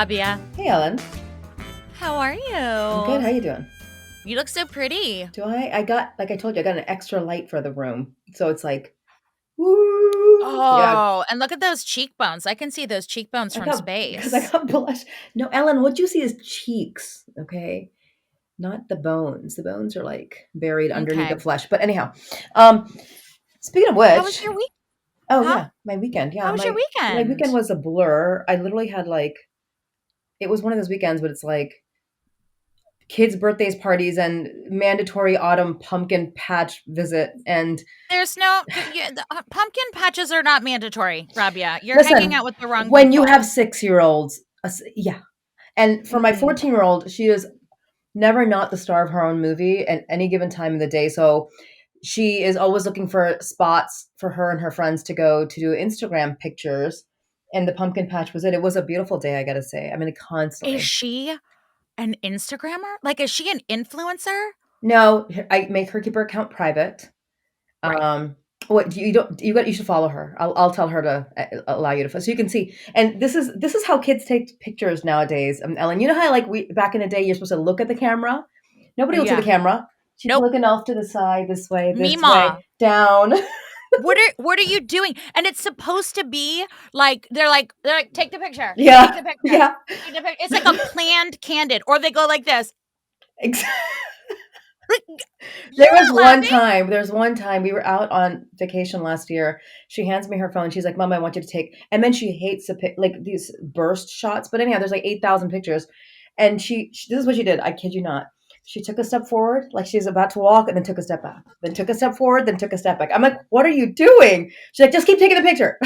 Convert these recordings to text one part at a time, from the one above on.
Rabia. Hey, Ellyn. How are you? I'm good. How you doing? You look so pretty. Do I? I got, like I told you, I got an extra light for the room. So it's like, woo. Yeah, Oh, and look at those cheekbones. I can see those cheekbones from because I space. got blush. No, Ellyn, what you see is cheeks, okay? Not the bones. The bones are like buried underneath Okay. the flesh. But anyhow, um, speaking of How was which, your week? oh Huh? yeah, my weekend. How Yeah, was your my weekend weekend? was a blur. I literally had like, it was one of those weekends, but it's like kids' birthdays, parties, and mandatory autumn pumpkin patch visit. And There's no pumpkin patches are not mandatory, Rabia. You're hanging listen, out with the wrong when you have people. 6-year-olds, yeah. And for my Mm-mm. 14-year-old, she is never not the star of her own movie at any given time of the day. So she is always looking for spots for her and her friends to go to do Instagram pictures. And the pumpkin patch was it. It was a beautiful day, I gotta say. I mean, Is constantly. she an Instagrammer? Like, is she an influencer? No, I make her keep her account private. Right. Um, what you don't you should follow her. I'll tell her to allow you to so you can see. And this is how kids take pictures nowadays. Ellen, you know how like we back in the day you're supposed to look at the camera. Nobody looks at the Yeah. camera. She's Nope. looking off to the side, this way, Mima. down. What are you doing? And it's supposed to be like they're like take the picture. Take Yeah, the picture. yeah. Take the picture. It's like a planned candid or they go like this. Ex- Like, There you're was not one laughing. time. There was one time we were out on vacation last year. She hands me her phone. She's like, "Mom, I want you to take." And then she hates like these burst shots. But anyhow, there's like 8,000 pictures, and she this is what she did. I kid you not. She took a step forward, like she's about to walk, and then took a step back. Then took a step forward, then took a step back. I'm like, "What are you doing?" She's like, "Just keep taking the picture."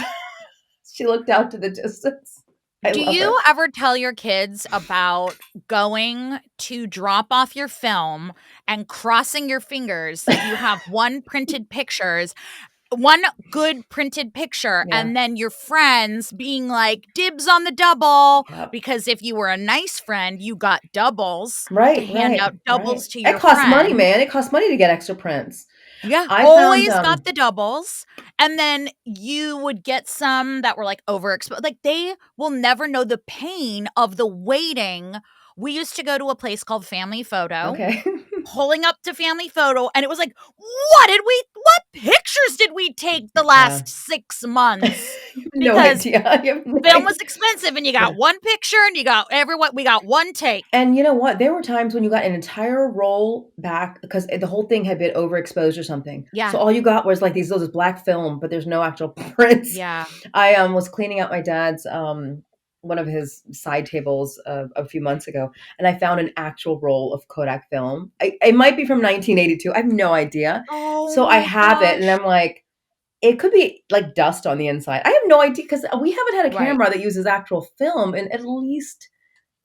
She looked out to the distance. I Do love you her. ever tell your kids about going to drop off your film and crossing your fingers that you have one good printed picture, Yeah, and then your friends being like, dibs on the double? yeah. Because if you were a nice friend, you got doubles to Right, hand right, out right. doubles to It your costs money, friend. man. It costs money to get extra prints. Yeah, I found always got the doubles. And then you would get some that were like overexposed. Like they will never know the pain of the waiting. We used to go to a place called Family Photo, okay. pulling up to Family Photo, and it was like, what pictures did we take the Yeah. last 6 months? No Because idea. You have no film idea. was expensive and you got Yeah. one picture and we got one take. And you know what? There were times when you got an entire roll back because the whole thing had been overexposed or something. Yeah. So all you got was like those black film, but there's no actual prints. Yeah. I was cleaning out my dad's one of his side tables a few months ago, and I found an actual roll of Kodak film. It might be from 1982. I have no idea. Oh So I my have it, and gosh. I'm like, it could be like dust on the inside. I have no idea because we haven't had a Right. camera that uses actual film in at least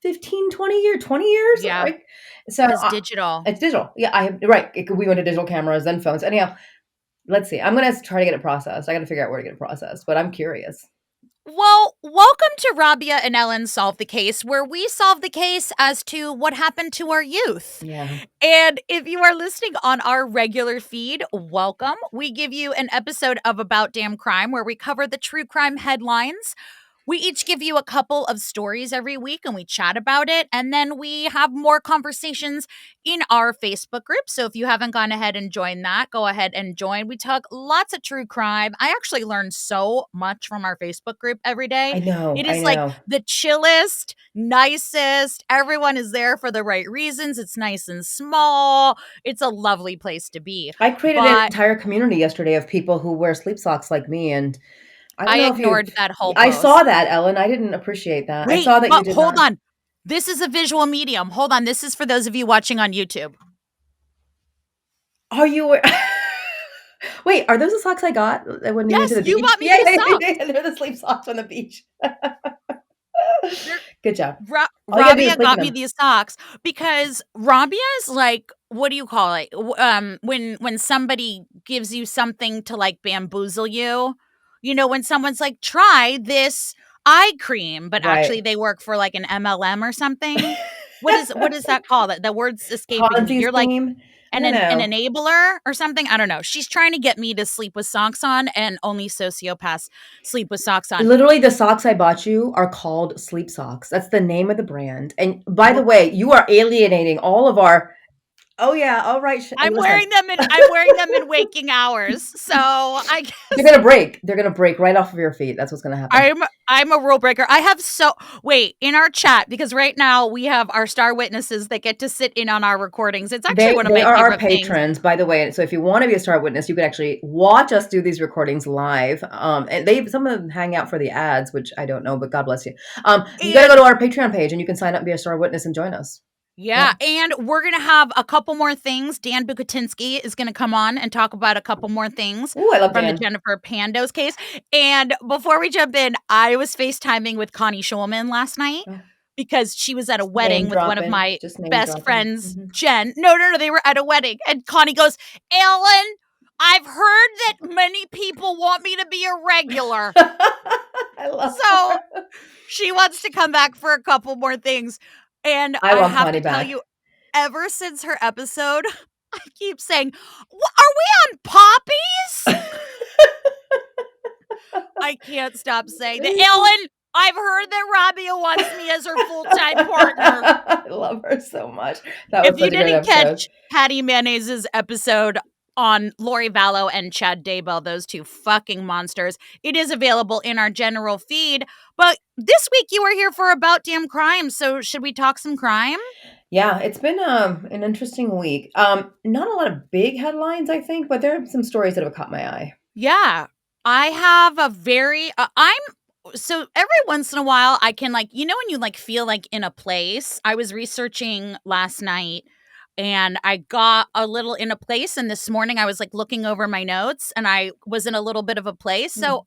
15, 20 years, 20 years. Yeah. Like, so It's digital. it's digital. Yeah, I have, right. We went to digital cameras, then phones. Anyhow, let's see. I'm going to try to get it processed. I got to figure out where to get it processed, but I'm curious. Well, welcome to Rabia and Ellyn Solve the Case, where we solve the case as to what happened to our youth. Yeah. And if you are listening on our regular feed, welcome. We give you an episode of About Damn Crime where we cover the true crime headlines. We each give you a couple of stories every week and we chat about it. And then we have more conversations in our Facebook group. So if you haven't gone ahead and joined that, go ahead and join. We talk lots of true crime. I actually learn so much from our Facebook group every day. I know. It I is like know. the chillest, nicest. Everyone is there for the right reasons. It's nice and small. It's a lovely place to be. I created an But entire community yesterday of people who wear sleep socks like me. And I don't I know if you, ignored that whole I saw post. that, Ellen. I didn't appreciate that. I Wait, saw that you but did hold not. on. This is a visual medium. Hold on. This is for those of you watching on YouTube. Are you? Wait, are those the socks I got when we went to Yes, the you beach? bought me Yeah, these yeah, socks. yeah, they're the sleep socks on the beach. They're- Good job. All you gotta do is Rabia sleep in got me them. these socks because Rabia's like, what do you call it? When somebody gives you something to like bamboozle you, when someone's like, try this eye cream, but actually Right. they work for like an MLM or something. What is that called? The word's escaping me. Ponzi You're like scheme. and an enabler or something. I don't know. She's trying to get me to sleep with socks on, and only sociopaths sleep with socks on. Literally, the socks I bought you are called sleep socks. That's the name of the brand. And by the way, you are alienating all of our. Oh yeah, all right. I'm listen. wearing them in waking hours. So I guess They're gonna break. They're gonna break right off of your feet. That's what's gonna happen. I'm a rule breaker. I have wait, in our chat, because right now we have our star witnesses that get to sit in on our recordings. It's actually one of They my are our favorite things. patrons, by the way. So if you want to be a star witness, you can actually watch us do these recordings live. And some of them hang out for the ads, which I don't know, but God bless you. You got to go to our Patreon page and you can sign up, be a star witness, and join us. Yeah, and we're going to have a couple more things. Dan Bukatinsky is going to come on and talk about a couple more things Ooh, I love from Dan. the Jennifer Pandos case. And before we jump in, I was FaceTiming with Connie Schulman last night because she was at a wedding with one of my best friends, Jen. No, they were at a wedding. And Connie goes, Ellyn, I've heard that many people want me to be a regular. I love her. She wants to come back for a couple more things. And I have to tell you, ever since her episode, I keep saying, are we on Poppies? I can't stop saying that. Ellyn, I've heard that Rabia wants me as her full-time partner. I love her so much. That was if you didn't catch Patty Mayonnaise's episode on Lori Vallow and Chad Daybell, those two fucking monsters, it is available in our general feed. But this week you are here for About Damn Crime, so should we talk some crime? Yeah, it's been an interesting week. Not a lot of big headlines, I think, but there are some stories that have caught my eye. Yeah, I have a very so every once in a while I can, like, you know, when you like feel like in a place. I was researching last night and I got a little in a place, and this morning I was like looking over my notes and I was in a little bit of a place. So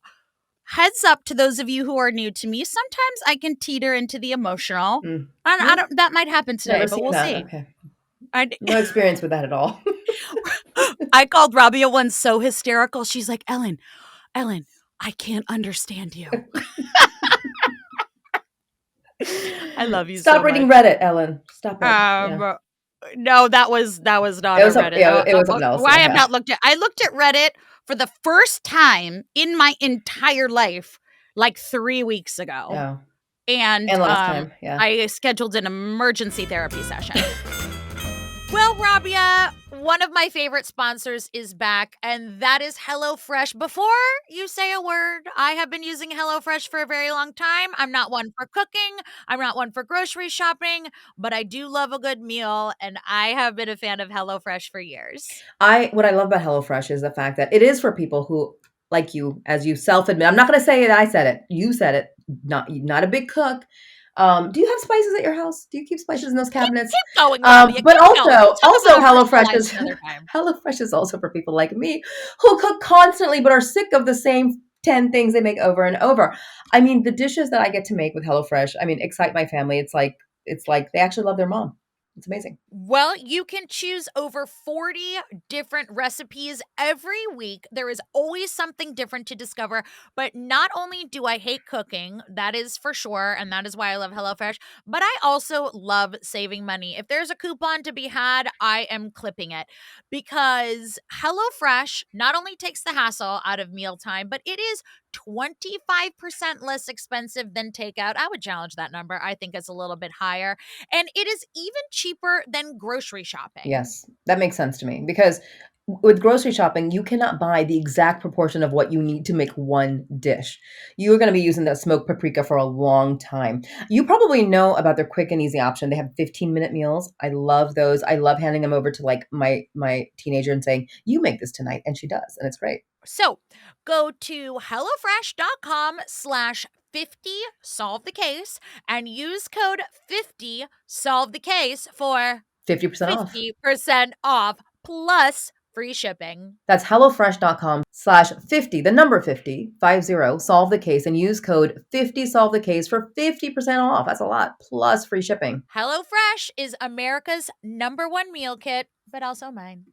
heads up to those of you who are new to me, sometimes I can teeter into the emotional. And I don't, that might happen today, but we'll see. Okay. No experience with that at all. I called Rabia once so hysterical. She's like, Ellyn, I can't understand you. I love you. Stop reading Reddit, Ellyn. Stop it. No, that was not Reddit. It was something else. I have not looked at. I looked at Reddit for the first time in my entire life, like 3 weeks ago. Yeah. And last time, yeah. I scheduled an emergency therapy session. Well, Rabia, one of my favorite sponsors is back, and that is HelloFresh. Before you say a word, I have been using HelloFresh for a very long time. I'm not one for cooking. I'm not one for grocery shopping, but I do love a good meal, and I have been a fan of HelloFresh for years. What I love about HelloFresh is the fact that it is for people who, like you, as you self-admit. I'm not going to say that I said it. You said it. Not a big cook. Do you have spices at your house? Do you keep spices in those cabinets? Keep going, but also HelloFresh is also for people like me who cook constantly but are sick of the same 10 things they make over and over. I mean, the dishes that I get to make with HelloFresh, I mean, excite my family. It's like they actually love their mom. It's amazing. Well, you can choose over 40 different recipes every week. There is always something different to discover. But not only do I hate cooking, that is for sure, and that is why I love HelloFresh, but I also love saving money. If there's a coupon to be had, I am clipping it, because HelloFresh not only takes the hassle out of mealtime, but it is 25% less expensive than takeout. I would challenge that number. I think it's a little bit higher. And it is even cheaper than grocery shopping. Yes, that makes sense to me, because with grocery shopping, you cannot buy the exact proportion of what you need to make one dish. You're going to be using that smoked paprika for a long time. You probably know about their quick and easy option. They have 15-minute meals. I love those. I love handing them over to like my teenager and saying, you make this tonight. And she does. And it's great. So go to HelloFresh.com/50solve-the-case and use code 50solve-the-case for 50% off plus free shipping. That's HelloFresh.com/50, the number 50 solve the case, and use code 50solve-the-case for 50% off. That's a lot, plus free shipping. HelloFresh is America's #1 meal kit, but also mine.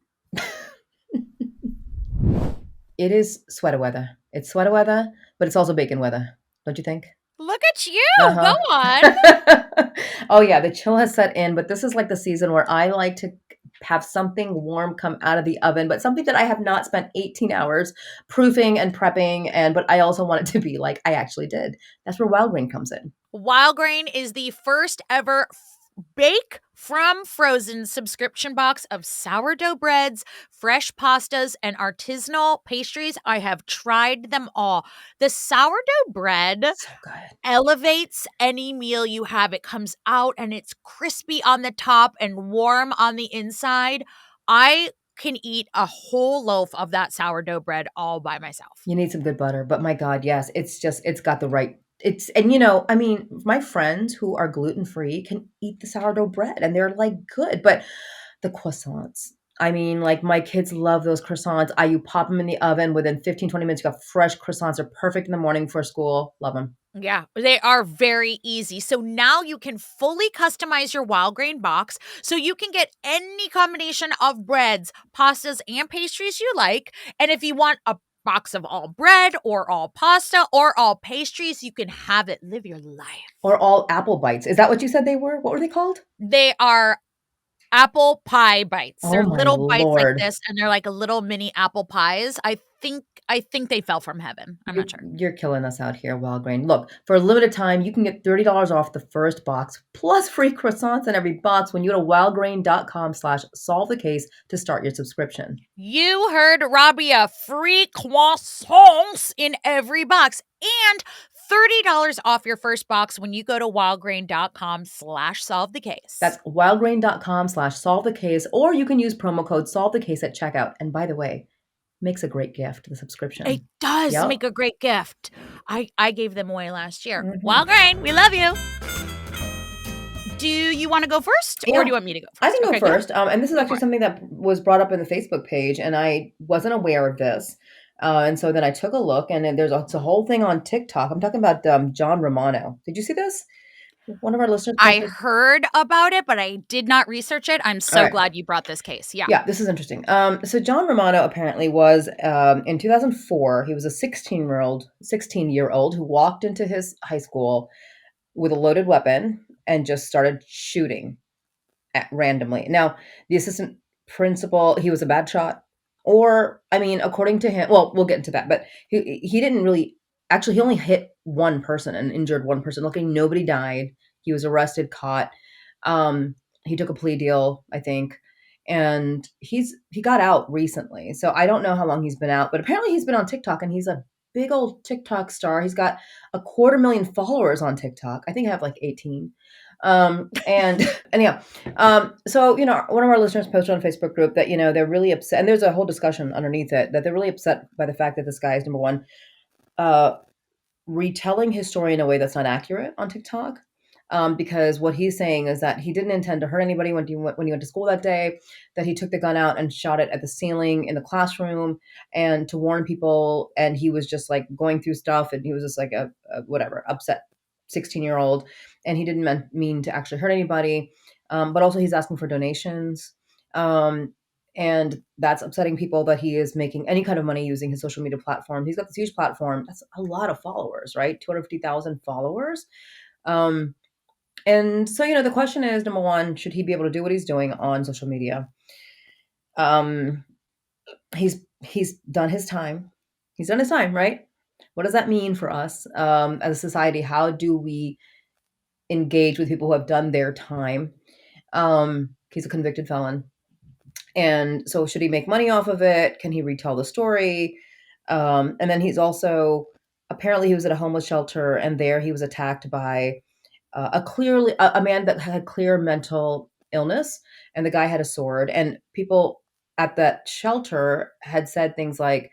It is sweater weather. It's sweater weather, but it's also bacon weather. Don't you think? Look at you. Go on. Oh, yeah. The chill has set in, but this is like the season where I like to have something warm come out of the oven, but something that I have not spent 18 hours proofing and prepping. And but I also want it to be like I actually did. That's where Wildgrain comes in. Wildgrain is the first ever bake from frozen subscription box of sourdough breads, fresh pastas, and artisanal pastries. I have tried them all. The sourdough bread So good. elevates any meal you have. It comes out and it's crispy on the top and warm on the inside. I can eat a whole loaf of that sourdough bread all by myself. You need some good butter, but my God, yes, it's got the right. It's and you know, I mean, my friends who are gluten free can eat the sourdough bread and they're like good, but the croissants. I mean, like my kids love those croissants. You pop them in the oven within 15, 20 minutes. You got fresh croissants. They're perfect in the morning for school. Love them. Yeah, they are very easy. So now you can fully customize your wild grain box so you can get any combination of breads, pastas, and pastries you like. And if you want a box of all bread or all pasta or all pastries, you can have it. Live your life. Or all apple bites. Is that what you said they were? What were they called? They are apple pie bites. Oh They're my little bites like Lord. this, and they're like a little mini apple pies. I think they fell from heaven. I'm You, not sure. you're killing us out here, Wildgrain. Look, for a limited time, you can get $30 off the first box plus free croissants in every box when you go to wildgrain.com/solve the case to start your subscription. You heard Rabia, free croissants in every box and $30 off your first box when you go to wildgrain.com/solve the case. That's wildgrain.com/solve the case, or you can use promo code solve the case at checkout. And by the way, makes a great gift, the It subscription. does Yep. make a great gift. I gave them away last year. Hmm. Wildgrain, we love you. Do you want to go first or do Yeah, you want me to go I first? can go Okay, go ahead. first. And this is Go for actually it. something that was brought up in the Facebook page, and I wasn't aware of this. And so then I took a look, and then it's a whole thing on TikTok. I'm talking about Jon Romano. Did you see this? One of our listeners I posted. heard about it, but I did not research it. I'm All so right. glad you brought this case. Yeah. Yeah, this is interesting. So Jon Romano apparently was in 2004. He was a 16-year old who walked into his high school with a loaded weapon and just started shooting randomly. Now, the assistant principal, he was a bad shot, or I mean, according to him, well, we'll get into that, but he didn't really actually. He only hit one person and injured one person. Luckily, nobody died. He was arrested, caught. Um, he took a plea deal, I think, and he got out recently. So I don't know how long he's been out, but apparently he's been on TikTok and he's a big old TikTok star. He's got 250,000 followers on TikTok. I think I have like 18. And anyhow, so one of our listeners posted on a Facebook group that they're really upset, and there's a whole discussion underneath it that they're really upset by the fact that this guy is number one, uh, retelling his story in a way that's not accurate on TikTok. Because what he's saying is that he didn't intend to hurt anybody when he went to school that day, that he took the gun out and shot it at the ceiling in the classroom and to warn people. And he was just like going through stuff and he was just like a whatever, upset 16-year-old. And he didn't mean to actually hurt anybody. But also he's asking for donations. And that's upsetting people that he is making any kind of money using his social media platform. He's got this huge platform. That's a lot of followers, right? 250,000 followers. Um, and so, the question is, number one, should he be able to do what he's doing on social media? Um, he's done his time. He's done his time, right? What does that mean for us as a society? How do we engage with people who have done their time? He's a convicted felon. And so should he make money off of it? Can he retell the story? And then he's also apparently he was at a homeless shelter and there he was attacked by a man that had clear mental illness, and the guy had a sword, and people at that shelter had said things like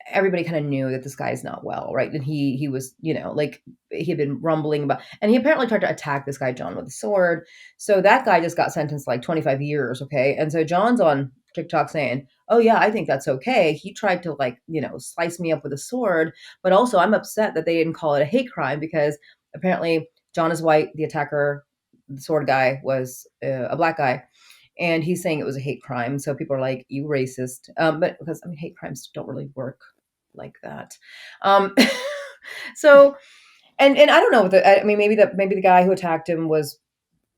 everybody kind of knew that this guy is not well, right? And he was, like he had been rumbling about, and he apparently tried to attack this guy John with a sword. So that guy just got sentenced like 25 years, okay? And so John's on TikTok saying, "Oh yeah, I think that's okay. He tried to like, slice me up with a sword, but also I'm upset that they didn't call it a hate crime because apparently John is white, the attacker, the sword guy was a black guy." And he's saying it was a hate crime. So people are like, "You racist." But because I mean, hate crimes don't really work like that. Um, so, and I don't know. I mean, maybe the guy who attacked him was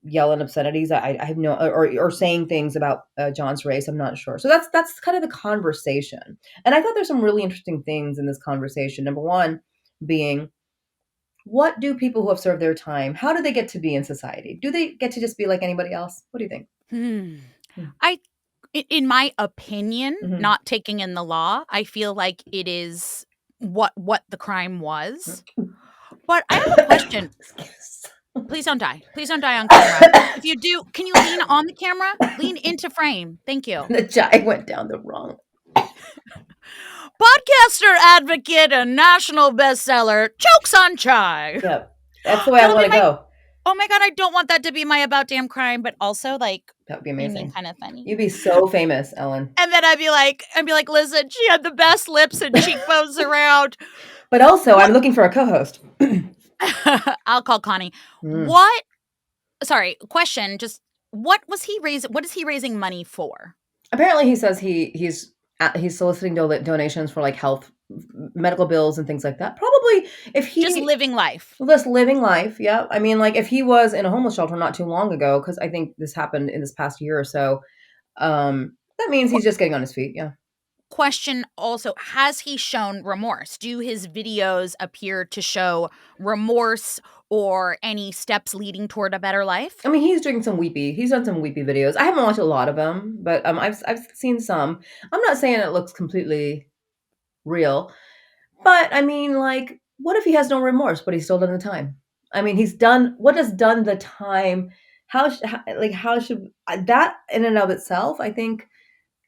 yelling obscenities. I have no, or saying things about John's race. I'm not sure. So that's kind of the conversation. And I thought there's some really interesting things in this conversation. Number one being, what do people who have served their time, how do they get to be in society? Do they get to just be like anybody else? What do you think? Hmm. Hmm. I in my opinion, Mhm. not taking in the law, I feel like it is what the crime was. But I have a question. Excuse. Please don't die. Please don't die on camera. If you do, can you lean on the camera? Lean into frame. Thank you. The chai went down the wrong. Podcaster, advocate, and national bestseller, Jokes on Chai. Yep. That's the way I That'll want be to my, go. oh my God, I don't want that to be my about damn crime, but also like, That would be I mean, amazing. kind of funny. You'd be so famous, Ellen. And then I'd be like, listen, she had the best lips and cheekbones around. But also, What? I'm looking for a co-host. I'll call Connie. Mm. What? Sorry, question. Just what was he raising? What is he raising money for? Apparently, he says he's soliciting donations for like health, medical bills, and things like that. Probably if Just he living life. just living life. Yeah, I mean, like if he was in a homeless shelter not too long ago, because I think this happened in this past year or so. That means he's just getting on his feet. Yeah. Question also, has he shown remorse? Do his videos appear to show remorse or any steps leading toward a better life? I mean, he's doing some weepy. He's done some weepy videos. I haven't watched a lot of them, but I've seen some. I'm not saying it looks completely real, but I mean, like, what if he has no remorse, but he's still done the time? I mean, he's done what has done the time. How should that in and of itself? I think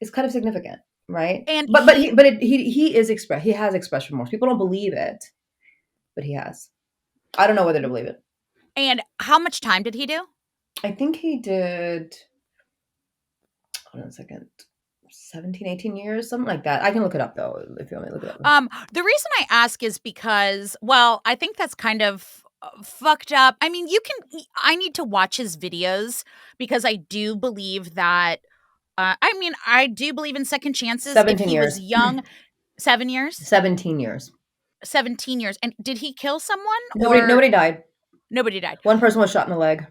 is kind of significant, right? And But he he has expressed remorse. People don't believe it, but he has. I don't know whether to believe it. and how much time did he do? I think he did. Hold on a second. 17, 18 years, something like that. I can look it up though if you want me to look it up. The reason I ask is because, well, I think that's kind of fucked up. I mean, I need to watch his videos because I do believe that, I mean, I do believe in second chances. If 17 he was years. young, 7 years, 17 years. 17 years. And did he kill someone or Nobody died. nobody died? One person was shot in the leg.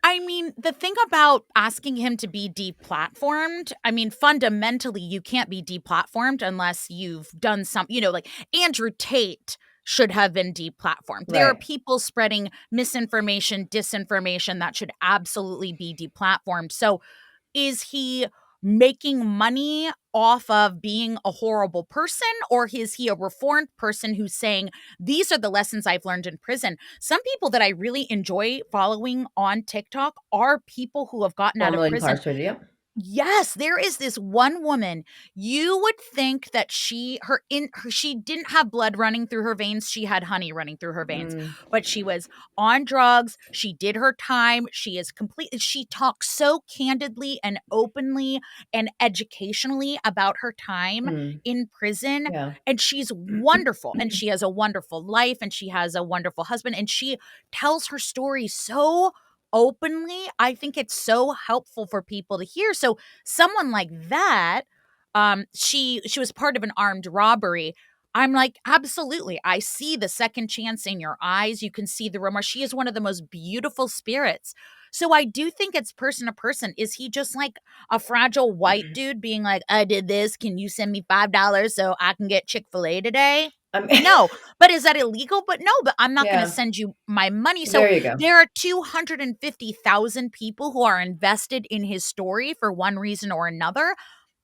I mean, the thing about asking him to be deplatformed, I mean, fundamentally, you can't be deplatformed unless you've done like Andrew Tate should have been deplatformed. There are Right. people spreading misinformation, disinformation that should absolutely be deplatformed. So is he making money off of being a horrible person, or is he a reformed person who's saying these are the lessons I've learned in prison? Some people that I really enjoy following on TikTok are people who have gotten out of Formerly prison. incarcerated. Yep. Yes, there is this one woman. You would think that she didn't have blood running through her veins, she had honey running through her veins. Mm, But she was on drugs, she did her time, she talks so candidly and openly and educationally about her time mm, in prison, yeah. and she's wonderful, and she has a wonderful life, and she has a wonderful husband, and she tells her story so openly. I think it's so helpful for people to hear. So someone like that, she was part of an armed robbery. I'm like, absolutely. I see the second chance in your eyes. You can see the remorse. She is one of the most beautiful spirits. So I do think it's person to person. Is he just like a fragile white dude being like, I did this. Can you send me $5 so I can get Chick-fil-A today? I mean, No, but is that illegal? But no, but I'm not going to yeah. send you my money. So There you go. there are 250,000 people who are invested in his story for one reason or another.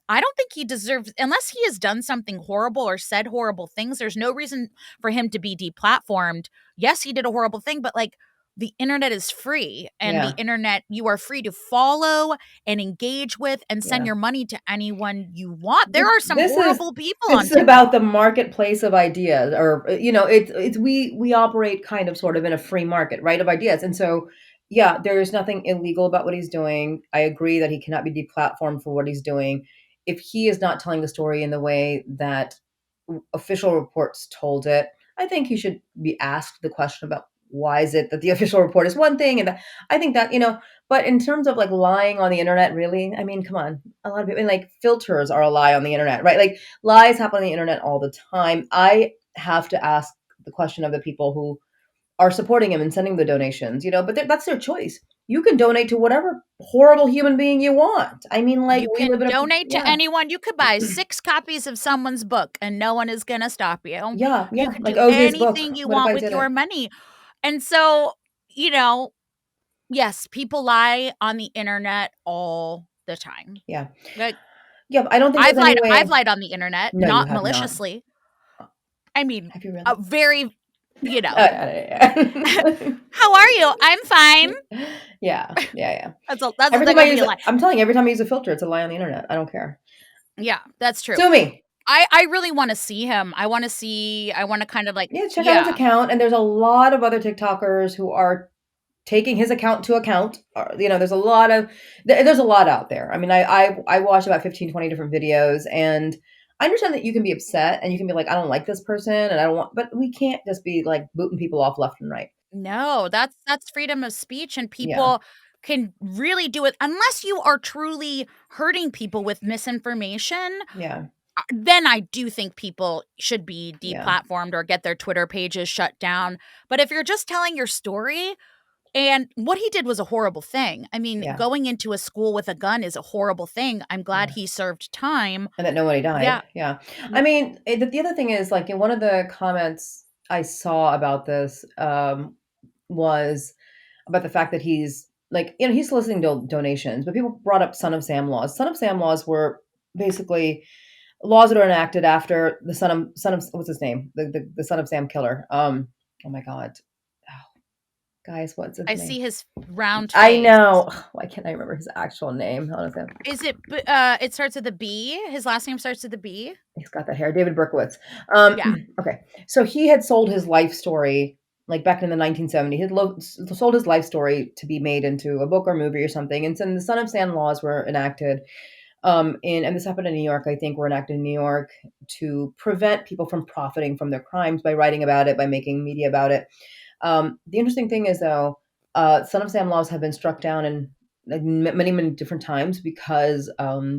I don't think he deserves, unless he has done something horrible or said horrible things, there's no reason for him to be deplatformed. Yes, he did a horrible thing, but like the internet is free, and the Yeah. internet, you are free to follow and engage with and send Yeah. your money to anyone you want. There are some This is horrible people on it's about the TikTok. marketplace of ideas, or it's we operate kind of sort of in a free market, right, of ideas. And so yeah, there is nothing illegal about what he's doing. I agree that he cannot be deplatformed for what he's doing. If he is not telling the story in the way that official reports told it, I think he should be asked the question about why is it that the official report is one thing, and I think that but in terms of like lying on the internet, really, I mean, come on, a lot of people, and like filters are a lie on the internet, right? Like lies happen on the internet all the time. I have to ask the question of the people who are supporting him and sending the donations, but that's their choice. You can donate to whatever horrible human being you want. I mean, like, You we live can in a donate to yeah. anyone. You could buy 6 copies of someone's book, and no one is gonna stop you. Yeah, You yeah, could like do OJ's book. anything you What if want I with did your it? money. And so, you know, yes, people lie on the internet all the time. Yeah. Like, Yeah, but I don't think there's any I've way. lied on the internet, No, you not have not. maliciously. I mean, Have you a really? very, you know, Yeah. "How are you? I'm fine." Yeah, yeah. That's Every time I gonna be use a it lie. I'm telling you, every time I use a filter, it's a lie on the internet. I don't care. Yeah, that's true. Sue me. I really wanna see him. I wanna kind of like Yeah, check out his yeah. account, and there's a lot of other TikTokers who are taking his account to account. There's a lot of there's a lot out there. I mean, I watch about 15, 20 different videos, and I understand that you can be upset and you can be like, I don't like this person, and I don't want, but we can't just be like booting people off left and right. No, that's freedom of speech, and Yeah, people can really do it unless you are truly hurting people with misinformation. yeah, Then I do think people should be yeah, deplatformed or get their Twitter pages shut down. But if you're just telling your story, and what he did was a horrible thing. I mean, yeah, going into a school with a gun is a horrible thing. I'm glad yeah. he served time. And that nobody Yeah. died. Yeah. I Mm, mean, the other thing is, like, in one of the comments I saw about this, was about the fact that he's like, he's soliciting donations, but people brought up Son of Sam laws. Son of Sam laws were basically laws that are enacted after the son of what's his name, the Son of Sam killer. Oh my god, oh, guys, what's his I name? see his round I face. know. Why can't I remember his actual name? Hold on a second. Is it it starts with a B? His last name starts with a B? He's got that hair. David Berkowitz. Yeah. Okay, so he had sold his life story like back in the 1970s. He had sold his life story to be made into a book or movie or something. And so the Son of Sam laws were enacted. And this happened in New York, I think, were enacted in New York to prevent people from profiting from their crimes by writing about it, by making media about it. The interesting thing is, though, Son of Sam laws have been struck down in like many, many different times because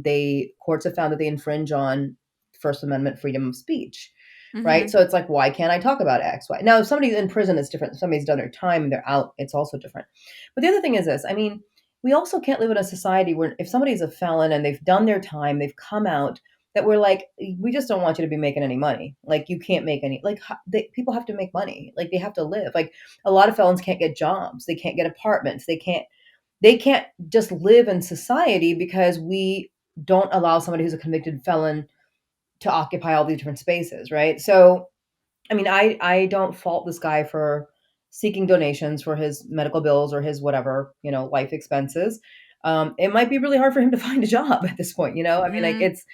they courts have found that they infringe on First Amendment freedom of speech. Right. Mhm. So it's like, why can't I talk about X, Y? Now, if somebody's in prison, it's different. If somebody's done their time and they're out, it's also different. But the other thing is this, I mean, we also can't live in a society where if somebody's a felon and they've done their time, they've come out, that we're like, we just don't want you to be making any money. Like, you can't make any, like, people have to make money. Like, they have to live. Like, a lot of felons can't get jobs. They can't get apartments. They can't just live in society because we don't allow somebody who's a convicted felon to occupy all these different spaces, right? So, I mean, I don't fault this guy for seeking donations for his medical bills or his whatever, life expenses. It might be really hard for him to find a job at this point, I mean, like, Mhm. it's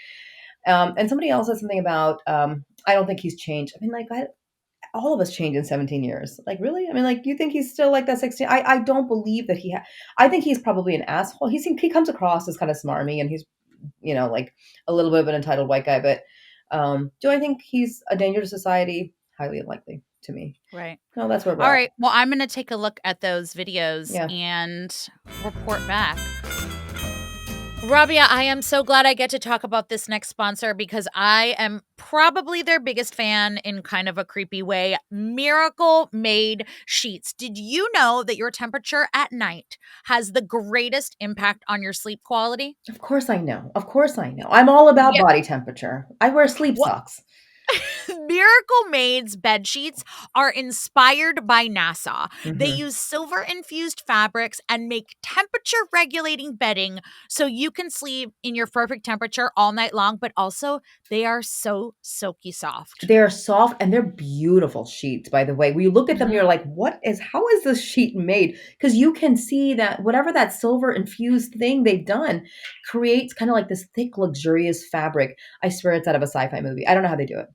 and somebody else said something about I don't think he's changed. I mean, like, all of us change in 17 years. Like, really? I mean, like, you think he's still like that 16? I don't believe that I think he's probably an asshole. He comes across as kind of smarmy, and he's, like a little bit of an entitled white guy. But do I think he's a danger to society? Highly unlikely to me. Right. No, that's where we're All at. right. Well, I'm gonna take a look at those videos Yeah. and report back. Rabia, I am so glad I get to talk about this next sponsor because I am probably their biggest fan in kind of a creepy way. Miracle Made Sheets. Did you know that your temperature at night has the greatest impact on your sleep quality? Of course I know. Of course I know. I'm all about Yeah. body temperature. I wear sleep What socks. Miracle Made's bed sheets are inspired by NASA. They Hmm. use silver infused fabrics and make temperature regulating bedding so you can sleep in your perfect temperature all night long, but also they are so silky soft. They're soft and they're beautiful sheets, by the way. When you look at them, you're Mhm. like, how is this sheet made? Because you can see that whatever that silver infused thing they've done creates kind of like this thick, luxurious fabric. I swear it's out of a sci-fi movie. I don't know how they do it.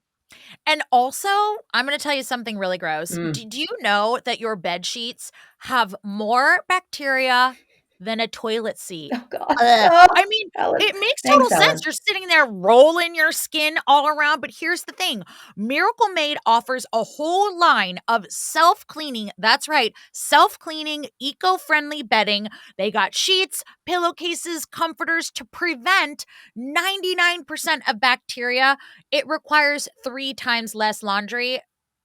And also, I'm going to tell you something really gross. Mm. Did you know that your bed sheets have more bacteria than a toilet seat? Oh God. Ugh. Oh, I mean, Ellen. it makes total Thanks, sense. Ellen. You're sitting there rolling your skin all around, but here's the thing. Miracle Made offers a whole line of self-cleaning, that's right, self-cleaning, eco-friendly bedding. They got sheets, pillowcases, comforters to prevent 99% of bacteria. It requires 3 times less laundry.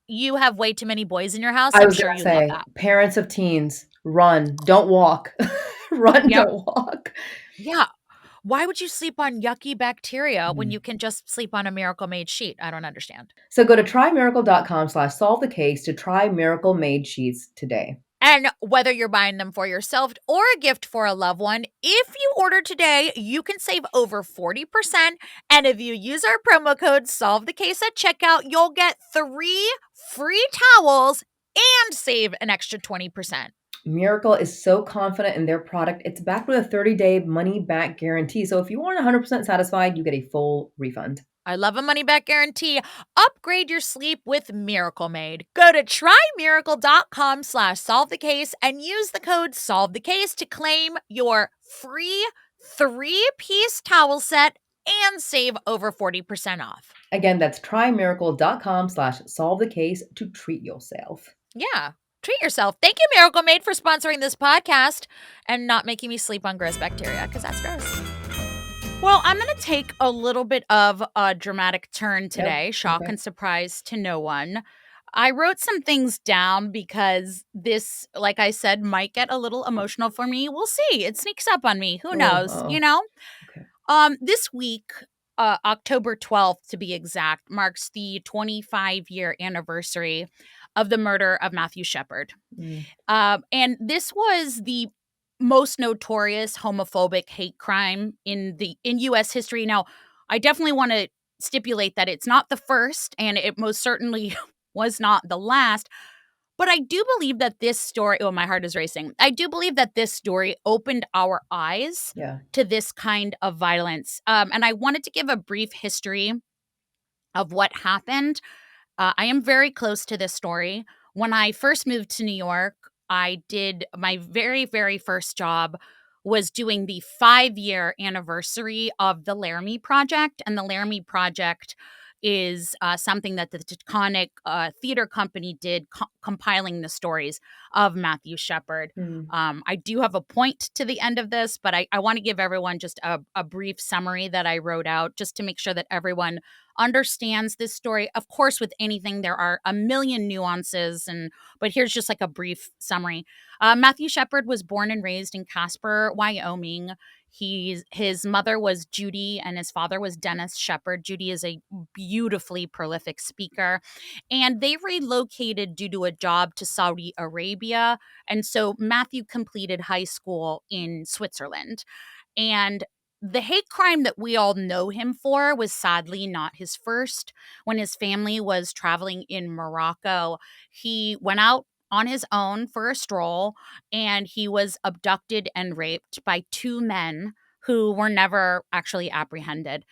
You have way too many boys in your house. I I'm was sure gonna you love say, that. parents of teens. Run, don't walk. Run, Yep. don't walk. Yeah. Why would you sleep on yucky bacteria when Mhm. you can just sleep on a Miracle Made sheet? I don't understand. So go to trymiracle.com/solve the case to try Miracle Made sheets today. And whether you're buying them for yourself or a gift for a loved one, if you order today, you can save over 40%. And if you use our promo code Solve the Case at checkout, you'll get 3 free towels and save an extra 20%. Miracle is so confident in their product. It's backed with a 30-day money-back guarantee. So if you aren't 100% satisfied, you get a full refund. I love a money back guarantee. Upgrade your sleep with Miracle Made. Go to trymiracle.com/solve the case and use the code solve the case to claim your free 3-piece towel set and save over 40% off. Again, that's trymiracle.com/solve the case to treat yourself. Yeah. Treat yourself. Thank you, Miracle Made, for sponsoring this podcast and not making me sleep on gross bacteria, because that's gross. Well, I'm going to take a little bit of a dramatic turn Yep. today, shock Okay. and surprise to no one. I wrote some things down because this, like I said, might get a little emotional for me. We'll see. It sneaks up on me. Who Oh, knows? oh. Okay. This week, October 12th to be exact, marks the 25-year anniversary of the murder of Matthew Shepard. Mm, And this was the most notorious homophobic hate crime in U.S. history. Now, I definitely want to stipulate that it's not the first, and it most certainly was not the last. But I do believe that this story, oh, my heart is racing. I do believe that this story opened our eyes yeah. to this kind of violence. And I wanted to give a brief history of what happened. I am very close to this story. When I first moved to New York, I did my very, very first job was doing the 5-year anniversary of the Laramie Project. And the Laramie Project is something that the Taconic Theater Company did, compiling the stories of Matthew Shepard. Mm, I do have a point to the end of this, but I want to give everyone just a brief summary that I wrote out just to make sure that everyone understands this story. Of course, with anything, there are a million nuances, but here's just like a brief summary. Matthew Shepard was born and raised in Casper, Wyoming. His mother was Judy and his father was Dennis Shepard. Judy is a beautifully prolific speaker, and they relocated due to a job to Saudi Arabia. And so Matthew completed high school in Switzerland. And the hate crime that we all know him for was sadly not his first. When his family was traveling in Morocco, he went out on his own for a stroll and he was abducted and raped by 2 men who were never actually apprehended.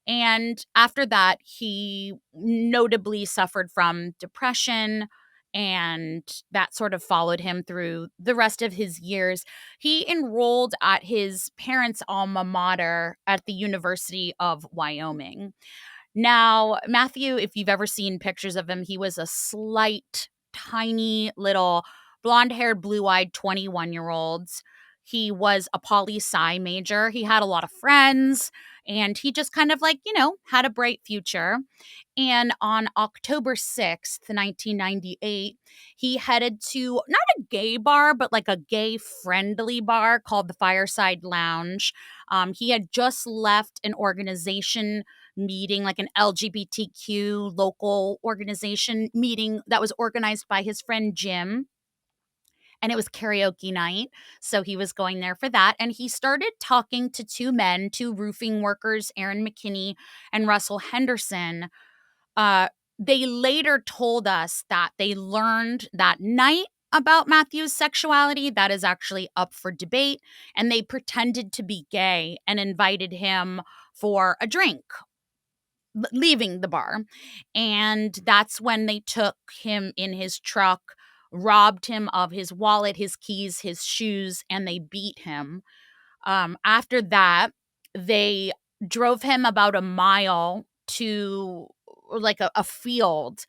And after that, he notably suffered from depression, and that sort of followed him through the rest of his years. He enrolled at his parents' alma mater at the University of Wyoming. Now, Matthew, if you've ever seen pictures of him, he was a slight, tiny little blonde haired, blue eyed 21-year-old. He was a poli sci major. He had a lot of friends and he just kind of like, had a bright future. And on October 6th, 1998, he headed to not a gay bar, but like a gay friendly bar called the Fireside Lounge. He had just left an organization meeting, like an LGBTQ local organization meeting that was organized by his friend Jim. And it was karaoke night. So he was going there for that. And he started talking to 2 men, 2 roofing workers, Aaron McKinney and Russell Henderson. uh, they later told us that they learned that night about Matthew's sexuality. That is actually up for debate. And they pretended to be gay and invited him for a drink, leaving the bar. And that's when they took him in his truck, robbed him of his wallet, his keys, his shoes, and they beat him. After that, they drove him about a mile to like a field,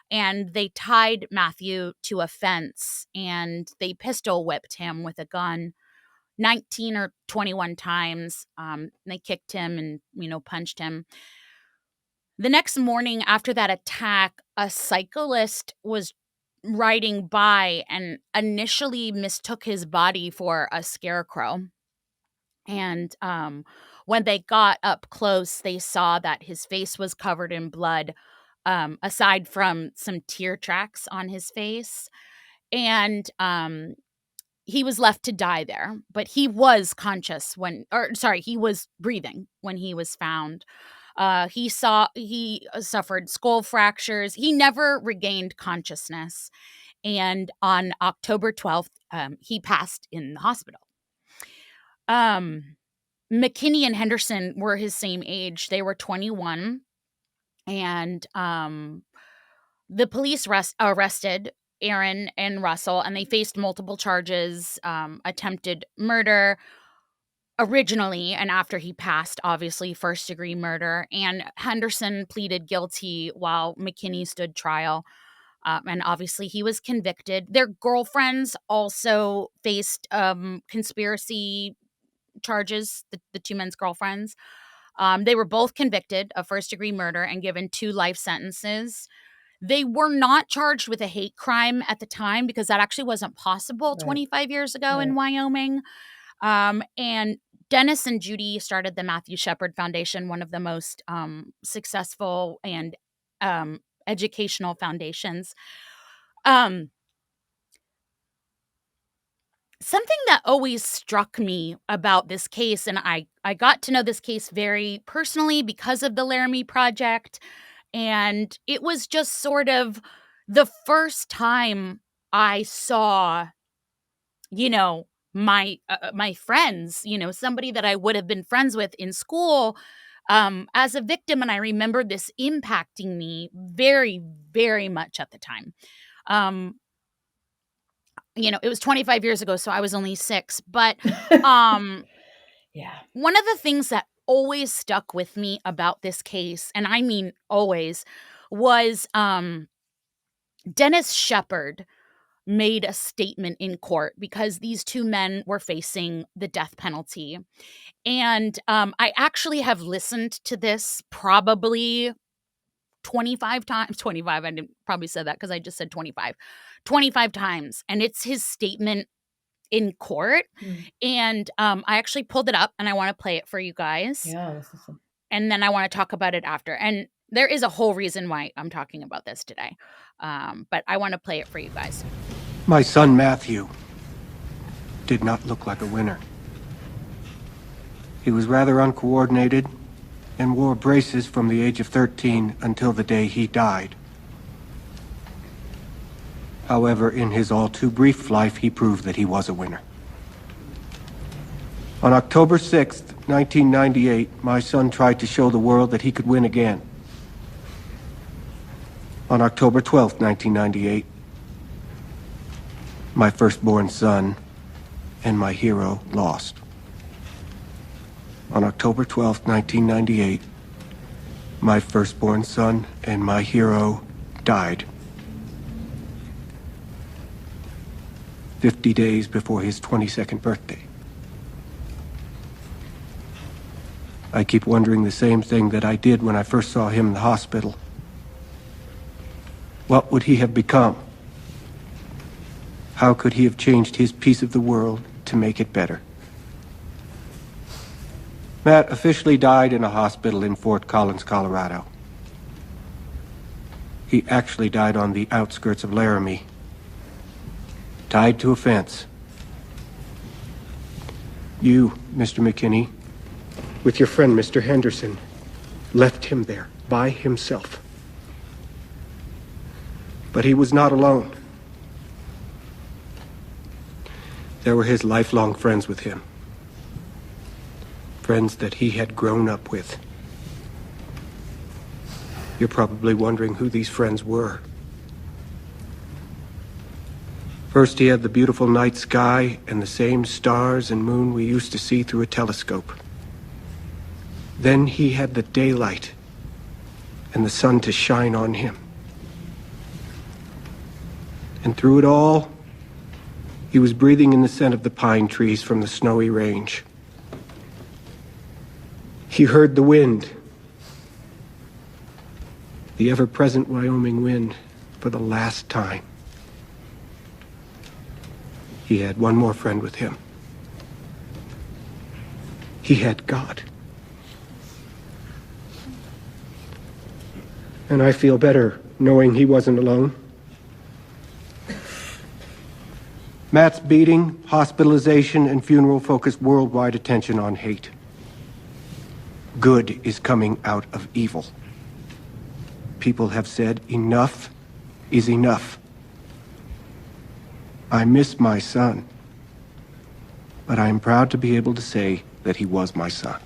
and they tied Matthew to a fence and they pistol whipped him with a gun 19 or 21 times. They kicked him and, punched him. The next morning after that attack, a cyclist was riding by and initially mistook his body for a scarecrow. And when they got up close, they saw that his face was covered in blood, aside from some tear tracks on his face. And he was left to die there, but he was conscious he was breathing when he was found. He suffered skull fractures. He never regained consciousness. And on October 12th, he passed in the hospital. McKinney and Henderson were his same age. They were 21. And the police arrested Aaron and Russell, and they faced multiple charges, attempted murder originally, and after he passed, obviously, first-degree murder. And Henderson pleaded guilty while McKinney stood trial. And obviously, he was convicted. Their girlfriends also faced conspiracy charges, the two men's girlfriends. They were both convicted of first-degree murder and given 2 life sentences. They were not charged with a hate crime at the time because that actually wasn't possible 25 years ago in Wyoming. And Dennis and Judy started the Matthew Shepard Foundation, one of the most successful and educational foundations. Something that always struck me about this case, and I got to know this case very personally because of the Laramie Project, and it was just sort of the first time I saw, my friends, somebody that I would have been friends with in school, as a victim, and I remember this impacting me very, very much at the time. It was 25 years ago, so I was only 6. But Yeah. one of the things that always stuck with me about this case, and I mean always, was Dennis Shepard made a statement in court because these 2 men were facing the death penalty. And I actually have listened to this probably 25 times. 25, I didn't probably say that because I just said 25. 25 times. And it's his statement in court. And I actually pulled it up and I want to play it for you guys. Yeah, let's listen. And then I want to talk about it after. And there is a whole reason why I'm talking about this today. But I want to play it for you guys. My son Matthew did not look like a winner. He was rather uncoordinated and wore braces from the age of 13 until the day he died. However, in his all too brief life, he proved that he was a winner. On October 6th, 1998, my son tried to show the world that he could win again. On October 12th, 1998, my firstborn son and my hero lost. On October 12th, 1998, my firstborn son and my hero died. 50 days before his 22nd birthday. I keep wondering the same thing that I did when I first saw him in the hospital. What would he have become? How could he have changed his piece of the world to make it better? Matt officially died in a hospital in Fort Collins, Colorado. He actually died on the outskirts of Laramie, tied to a fence. You, Mr. McKinney, with your friend, Mr. Henderson, left him there by himself. But he was not alone. There were his lifelong friends with him. Friends that he had grown up with. You're probably wondering who these friends were. First, he had the beautiful night sky and the same stars and moon we used to see through a telescope. Then he had the daylight and the sun to shine on him. And through it all, he was breathing in the scent of the pine trees from the snowy range. He heard the wind, the ever-present Wyoming wind, for the last time. He had one more friend with him. He had God. And I feel better knowing he wasn't alone. Matt's beating, hospitalization, and funeral focused worldwide attention on hate. Good is coming out of evil. People have said enough is enough. I miss my son, but I am proud to be able to say that he was my son.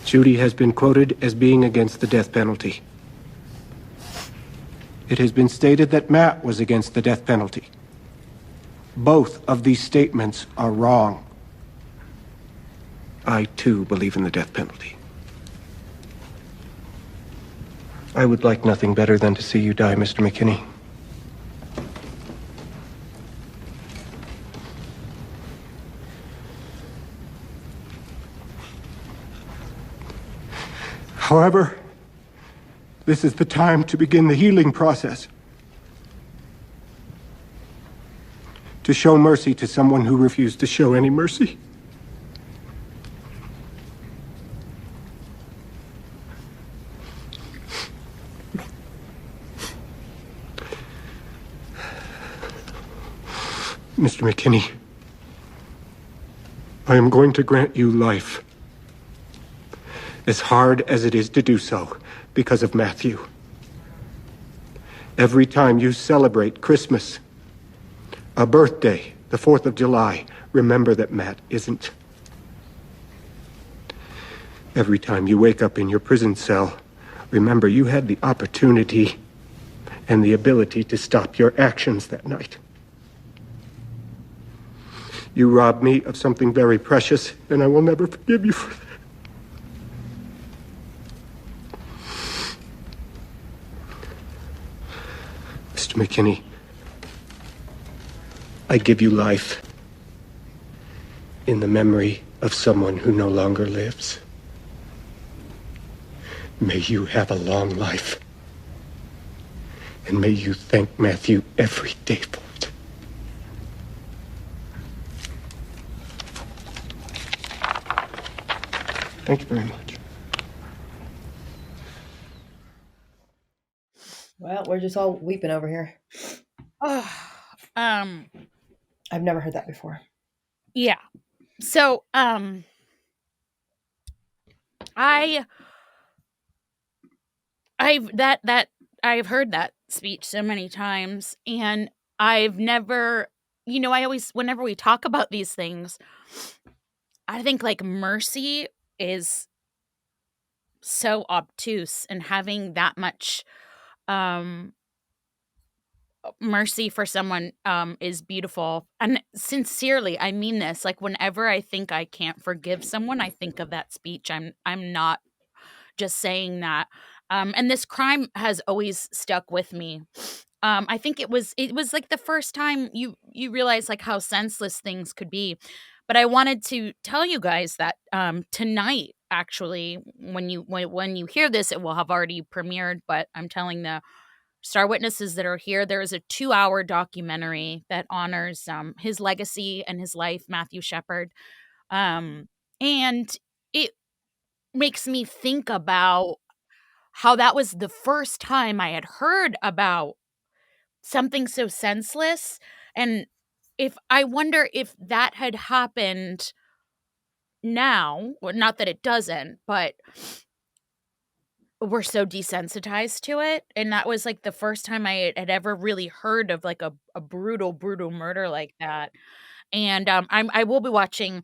Judy has been quoted as being against the death penalty. It has been stated that Matt was against the death penalty. Both of these statements are wrong. I, too, believe in the death penalty. I would like nothing better than to see you die, Mr. McKinney. However, this is the time to begin the healing process. To show mercy to someone who refused to show any mercy. Mr. McKinney, I am going to grant you life. As hard as it is to do so, because of Matthew. Every time you celebrate Christmas, a birthday, the 4th of July, remember that Matt isn't. Every time you wake up in your prison cell, remember you had the opportunity and the ability to stop your actions that night. You robbed me of something very precious, and I will never forgive you for that. Mr. McKinney, I give you life in the memory of someone who no longer lives. May you have a long life, and may you thank Matthew every day for it. Thank you very much. Well, we're just all weeping over here. Oh, I've never heard that before. yeah. So, I've heard that speech so many times, and I've never, I always, whenever we talk about these things, I think like mercy is so obtuse, and having that much mercy for someone is beautiful. And sincerely, I mean this. Like, whenever I think I can't forgive someone, I think of that speech. I'm not just saying that. And this crime has always stuck with me. I think it was like the first time you realize like how senseless things could be. But I wanted to tell you guys that tonight, actually, when you hear this, it will have already premiered. But I'm telling the star witnesses that are here, there is a 2-hour documentary that honors his legacy and his life, Matthew Shepard, and it makes me think about how that was the first time I had heard about something so senseless. And if I wonder if that had happened now, well, not that it doesn't, but we're so desensitized to it. And that was like the first time I had ever really heard of like a brutal murder like that. And I will be watching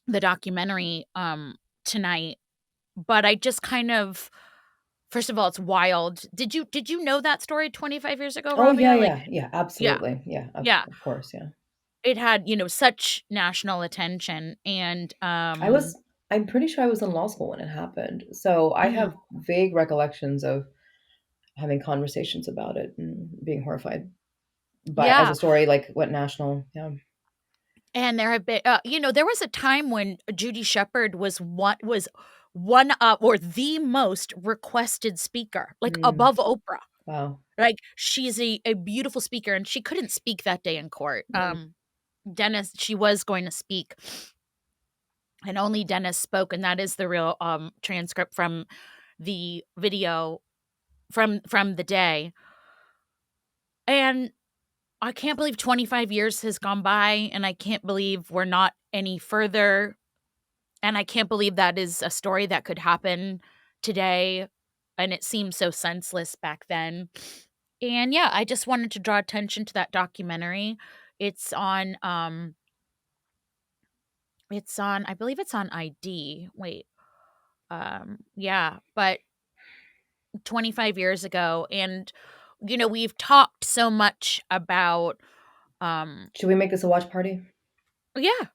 the documentary tonight, but I just kind of, first of all, it's wild. Did you know that story 25 years ago, Oh yeah, Rabia? Like, yeah, yeah, absolutely, yeah, yeah. of course, yeah. It had, such national attention, and I'm pretty sure I was in law school when it happened, so I mhm. have vague recollections of having conversations about it and being horrified. But as Yeah. a story like went national, yeah. And there have been, there was a time when Judy Shepard was one or the most requested speaker, like Mm. above Oprah. Wow. Like, she's a beautiful speaker, and she couldn't speak that day in court. Mm. Dennis, she was going to speak, and only Dennis spoke, and that is the real transcript from the video from the day. And I can't believe 25 years has gone by, and I can't believe we're not any further. And I can't believe that is a story that could happen today. And it seems so senseless back then. And yeah, I just wanted to draw attention to that documentary. It's on I believe it's on ID. Wait. Yeah, but 25 years ago, and we've talked so much about Should we make this a watch party? yeah,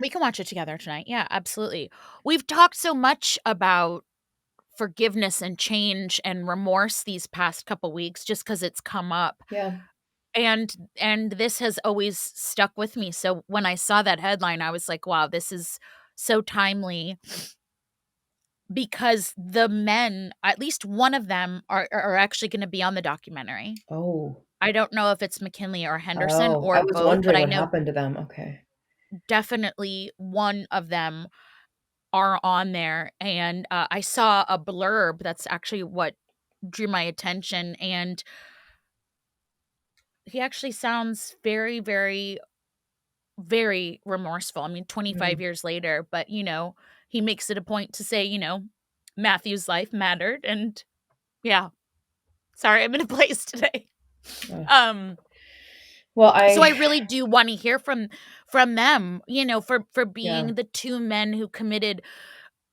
we can watch it together tonight. Yeah, absolutely. We've talked so much about forgiveness and change and remorse these past couple weeks just cuz it's come up. Yeah. And this has always stuck with me. So when I saw that headline, I was like, wow, this is so timely, because the men, at least one of them, are actually going to be on the documentary. Oh. I don't know if it's McKinley or Henderson Oh, or I was both, but wondering I what know happened to them. Okay. definitely one of them are on there. And I saw a blurb that's actually what drew my attention. And he actually sounds very, very, very remorseful. I mean, 25 Mm. years later, but he makes it a point to say, Matthew's life mattered. And yeah, sorry, I'm in a place today. Uh, Um, well, so I I really do want to hear from them, for yeah, being the two men who committed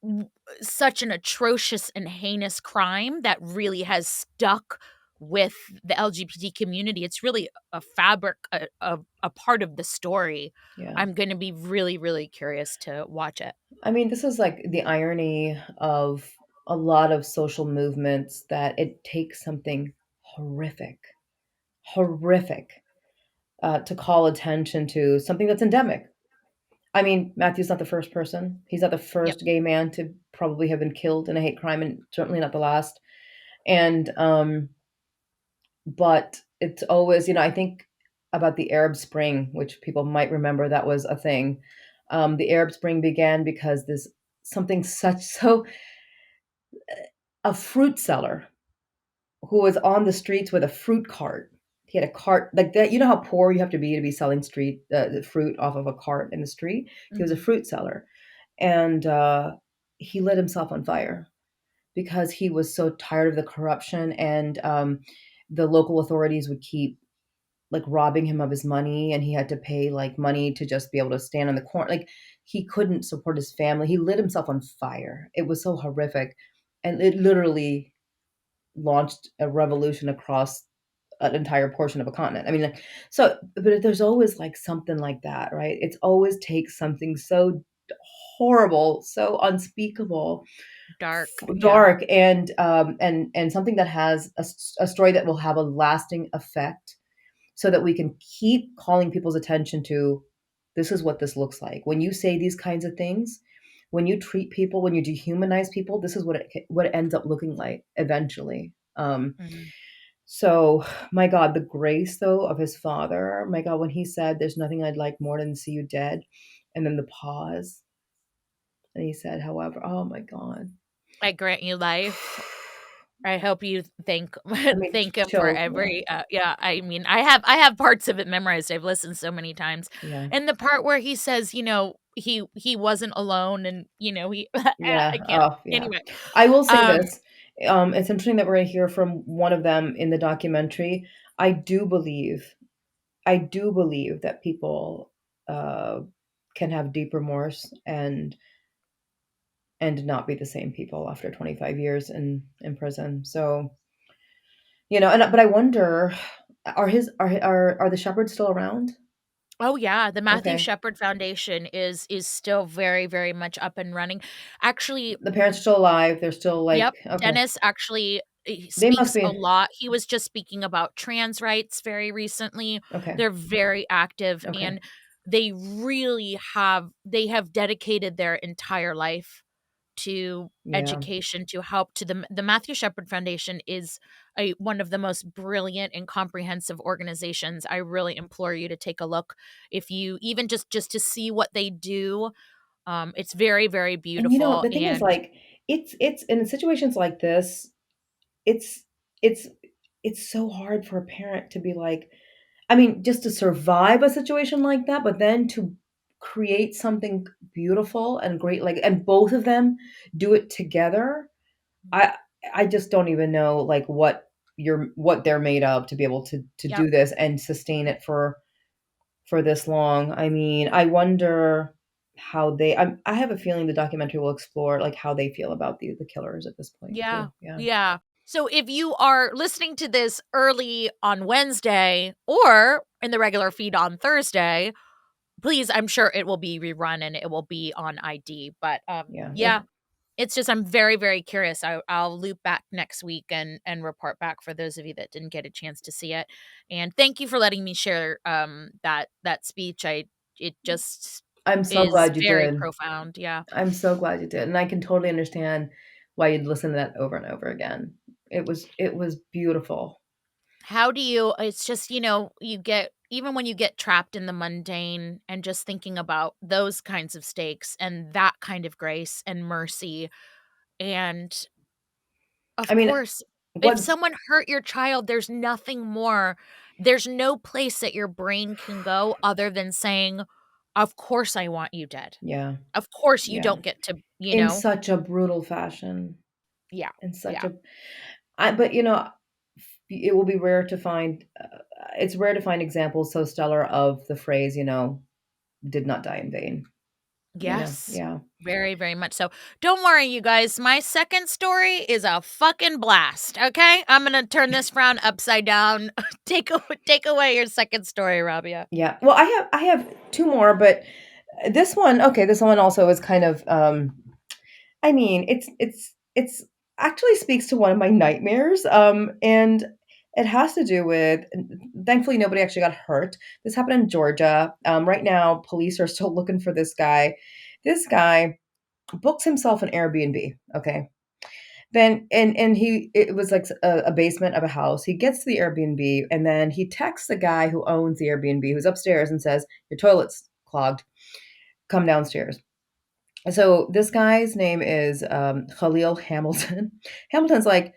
w- such an atrocious and heinous crime that really has stuck with the LGBT community. It's really a fabric, a part of the story. yeah. I'm going to be really, really curious to watch it. I mean, this is like the irony of a lot of social movements that it takes something horrific, horrific, to call attention to something that's endemic. I mean, Matthew's not the first person. He's not the Yep. first gay man to probably have been killed in a hate crime, and certainly not the last. And but it's always, I think about the Arab Spring, which people might remember that was a thing. The Arab Spring began because this something such so a fruit seller who was on the streets with a fruit cart. He had a cart like that. You know how poor you have to be selling street the fruit off of a cart in the street. He was a Hmm. fruit seller, and he lit himself on fire because he was so tired of the corruption, and the local authorities would keep like robbing him of his money, and he had to pay like money to just be able to stand on the corner. Like he couldn't support his family. He lit himself on fire. It was so horrific, and it literally launched a revolution across an entire portion of a continent. I mean, like, so, but there's always like something like that, right? It's always takes something so horrible, so unspeakable, Dark. Yeah. dark, and something that has a story that will have a lasting effect, so that we can keep calling people's attention to this is what this looks like. When you say these kinds of things, when you treat people, when you dehumanize people, this is what it ends up looking like eventually. Mhm. So, my God, the grace though of his father, my God, when he said, "There's nothing I'd like more than to see you dead," and then the pause, and he said, "However," oh my God, I grant you life. I hope you thank I mean, thank him for chills, yeah, every yeah, I mean, I have parts of it memorized. I've listened so many times. yeah, And the part where he says, he wasn't alone, and he yeah, I can't. oh yeah. Anyway, I will say um this. It's interesting that we're going to hear from one of them in the documentary. I do believe, I do believe that people uh, can have deep remorse and not be the same people after 25 years in prison. So, and but I wonder, are the Shepherds still around? oh yeah, the Matthew Okay. Shepard Foundation is still very, very much up and running. Actually, The parents are still alive. They're still like yep, okay. Dennis actually They must speaks a be lot. He was just speaking about trans rights very recently. okay. They're very active, Okay. and they have dedicated their entire life to Yeah. education, to help to the Matthew Shepard Foundation is one of the most brilliant and comprehensive organizations. I really implore you to take a look, if you even just to see what they do. It's very, very And you know, beautiful. the thing is And like it's in situations like this, it's it's it's so hard for a parent to be like, I mean, just to survive a situation like that, but then to create something beautiful and great, like, and both of them do it together. I I just don't even know like what they're made of to be able to yep. do this and sustain it for this long. I mean, I wonder how I have a feeling the documentary will explore like how they feel about the killers at this point Yeah. too. Yeah. Yeah. So if you are listening to this early on Wednesday or in the regular feed on Thursday, please, I'm sure it will be rerun and it will be on ID. But Yeah. yeah, it's just I'm very, very curious. I'll loop back next week and report back for those of you that didn't get a chance to see it. And thank you for letting me share that speech. It just I'm so is glad you very did. profound. Yeah. I'm so glad you did. And I can totally understand why you'd listen to that over and over again. It was beautiful. How do you it's just, you get even when you get trapped in the mundane and just thinking about those kinds of stakes and that kind of grace and mercy, and I of mean, course, if what someone hurt your child, there's nothing more. There's no place that your brain can go other than saying, "Of course I want you dead. yeah, Of course you yeah. don't get to," In such a brutal fashion. Yeah. In such Yeah. a I but you know, it will be rare to find it's rare to find examples so stellar of the phrase, did not die in vain. Yes. Yeah. Very, very much so. Don't worry, you guys. My second story is a fucking blast. Okay, I'm gonna turn this frown upside down. Take away your second story, Rabia. Yeah. Well, I have two more, but this one also is kind of I mean, it's actually speaks to one of my nightmares. And it has to do with thankfully nobody actually got hurt. This happened in Georgia. Right now police are still looking for this guy. This guy books himself an Airbnb, okay? Then and he it was like a basement of a house. He gets to the Airbnb and then he texts the guy who owns the Airbnb who's upstairs and says, "Your toilet's clogged. Come downstairs." So this guy's name is Khalil Hamilton. Hamilton's like,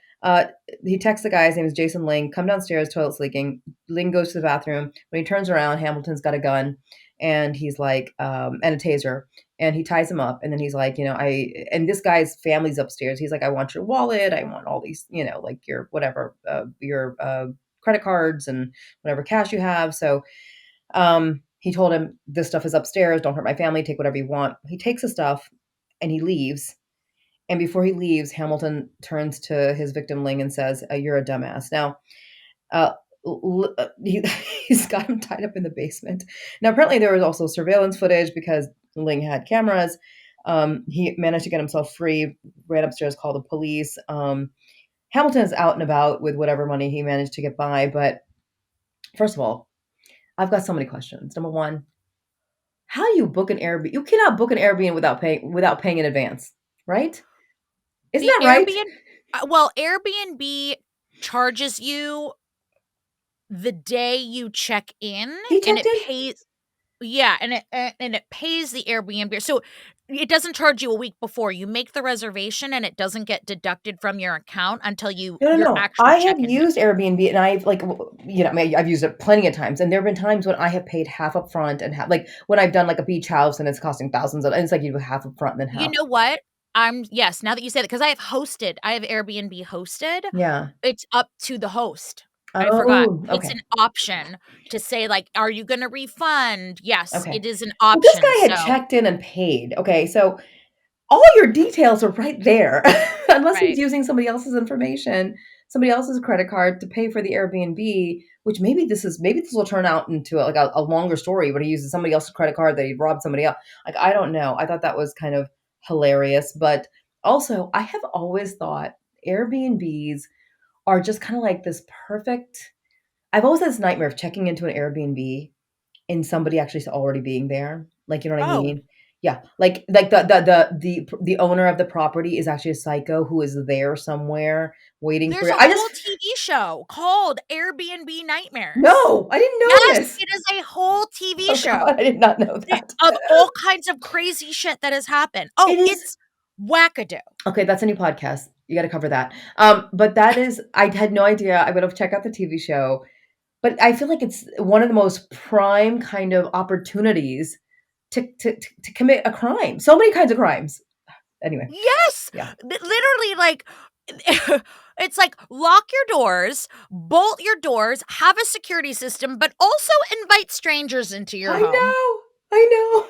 he texts the guy, his name is Jason Ling, come downstairs, toilet's leaking. Ling goes to the bathroom. When he turns around, Hamilton's got a gun and he's like, and a taser. And he ties him up. And then he's like, and this guy's family's upstairs. He's like, I want your wallet. I want all these, like your whatever, your credit cards and whatever cash you have. So he told him, "This stuff is upstairs. Don't hurt my family. Take whatever you want." He takes the stuff and he leaves. And before he leaves, Hamilton turns to his victim Ling and says, "You're a dumbass." Now, uh, he, he's got him tied up in the basement. Now, apparently, there was also surveillance footage because Ling had cameras. He managed to get himself free, ran upstairs, called the police. Hamilton is out and about with whatever money he managed to get by. But first of all, I've got so many questions. Number one, how do you book an Airbnb? You cannot book an Airbnb without paying in advance, right? Isn't The that right? Airbnb, well, Airbnb charges you the day you check in, He and checked it in. pays. Yeah, and it pays the Airbnb. So it doesn't charge you a week before. You make the reservation and it doesn't get deducted from your account until No, no, your no. actual I have check-in day. used Airbnb, and I've like, I mean, I've used it plenty of times, and there have been times when I have paid half up front and half, like when I've done like a beach house and it's costing thousands, and it's like you do half up front and then You half. know what? Yes, now that you say that, because I have Airbnb hosted. Yeah. It's up to the host. I forgot. Oh, It's okay, an option to say, like, are you gonna refund? Yes, okay. it is an Well, this option. guy had So checked in and paid. Okay, so all your details are right there. Unless he's right. using somebody else's information, somebody else's credit card to pay for the Airbnb, which maybe this will turn out into a longer story where he uses somebody else's credit card that he robbed somebody else. Like, I don't know. I thought that was kind of hilarious. But also, I have always thought Airbnbs are just kind of like this perfect. I've always had this nightmare of checking into an Airbnb and somebody actually already being there. Like, you know what I Oh, mean? Yeah, like the owner of the property is actually a psycho who is there somewhere waiting for There's you. a I just whole TV show called Airbnb Nightmares. no, I didn't know Yes, this. it is a whole TV Oh God, show I did not know the that. of all kinds of crazy shit that has happened. Oh, It is it's wackadoo. okay. That's a new podcast. You got to cover that. But that is, I had no idea. I would have checked out the TV show, but I feel like it's one of the most prime kind of opportunities to commit a crime. So many kinds of crimes. Anyway, Yes! yeah, Literally, like, it's like lock your doors, bolt your doors, have a security system, but also invite strangers into your home. I know.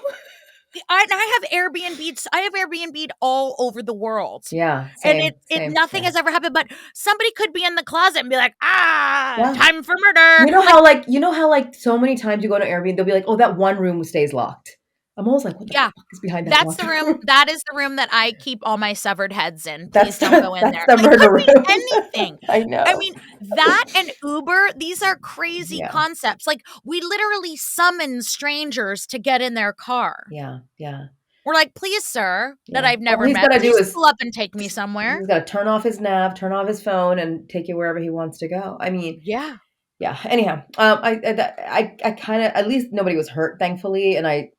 And I have Airbnbs. I have Airbnb'd all over the world, Yeah, and same, it same. nothing Yeah, has ever happened. But somebody could be in the closet and be like, yeah. time for murder. You know Like, how like so many times you go to Airbnb, they'll be like, "Oh, that one room stays locked." I'm always like, "What the yeah, fuck is behind that that's locked the room. room?" That is the room that I keep all my severed heads in. Please don't go in That's there. the It could murder be room. anything. I I know. mean, that and Uber, these are crazy Yeah, concepts. Like, we literally summon strangers to get in their car. yeah, yeah, We're like, please, sir, that yeah. I've All never he's met, gotta do please is pull up and take me somewhere. he's gotta turn off his nav, turn off his phone, and take you wherever he wants to go. I mean, Yeah. yeah. Anyhow, I kind of at least nobody was hurt, thankfully, and I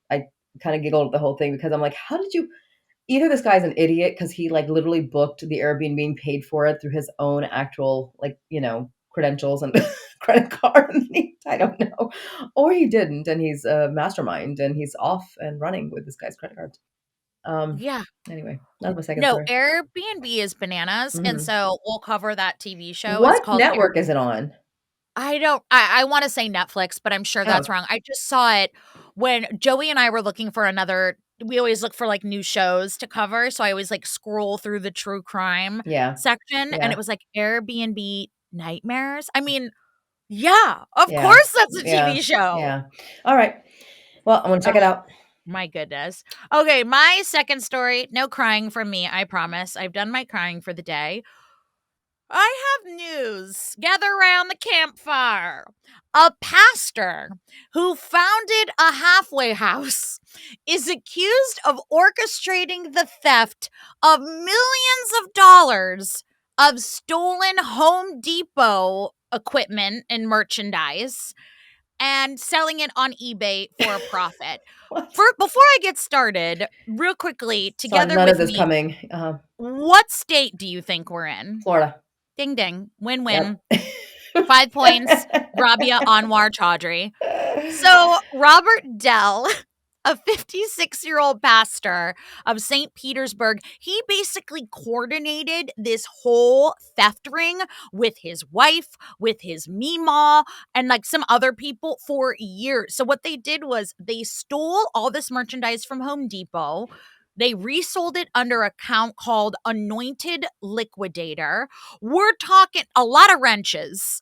kind of giggled at the whole thing because I'm like, how did you? Either this guy's an idiot because he like literally booked the Airbnb and paid for it through his own actual like credentials and credit card. I don't know, or he didn't, and he's a mastermind and he's off and running with this guy's credit cards. Um. Yeah. Anyway, that's my second No, story. Airbnb is bananas. And Mhm. so we'll cover that TV show. It's What called network is it on? I don't I wanna say Netflix, but I'm sure Oh, that's wrong. I just saw it when Joey and I were looking for another we always look for, like, new shows to cover, so I always, like, scroll through the true crime yeah, section, and it yeah, was, like, Airbnb Nightmares? I mean, yeah, of yeah, course that's a yeah, TV show. yeah. All right. Well, I'm gonna check it out. My goodness. Okay, my second story, no crying from me, I promise. I've done my crying for the day. I have news. Gather around the campfire. A pastor who founded a halfway house is accused of orchestrating the theft of millions of dollars of stolen Home Depot equipment and merchandise and selling it on eBay for a profit. What? Before I get started, real quickly, Saw together none of with this me, coming. what state do you think we're in? Florida. Ding ding. Win Yep. win. 5 points. Rabia Anwar Chaudhry. So, Robert Dell, a 56-year-old pastor of St. Petersburg, he basically coordinated this whole theft ring with his wife, with his Meemaw, and like some other people for years. So, what they did was they stole all this merchandise from Home Depot. They resold it under an account called Anointed Liquidator. We're talking a lot of wrenches,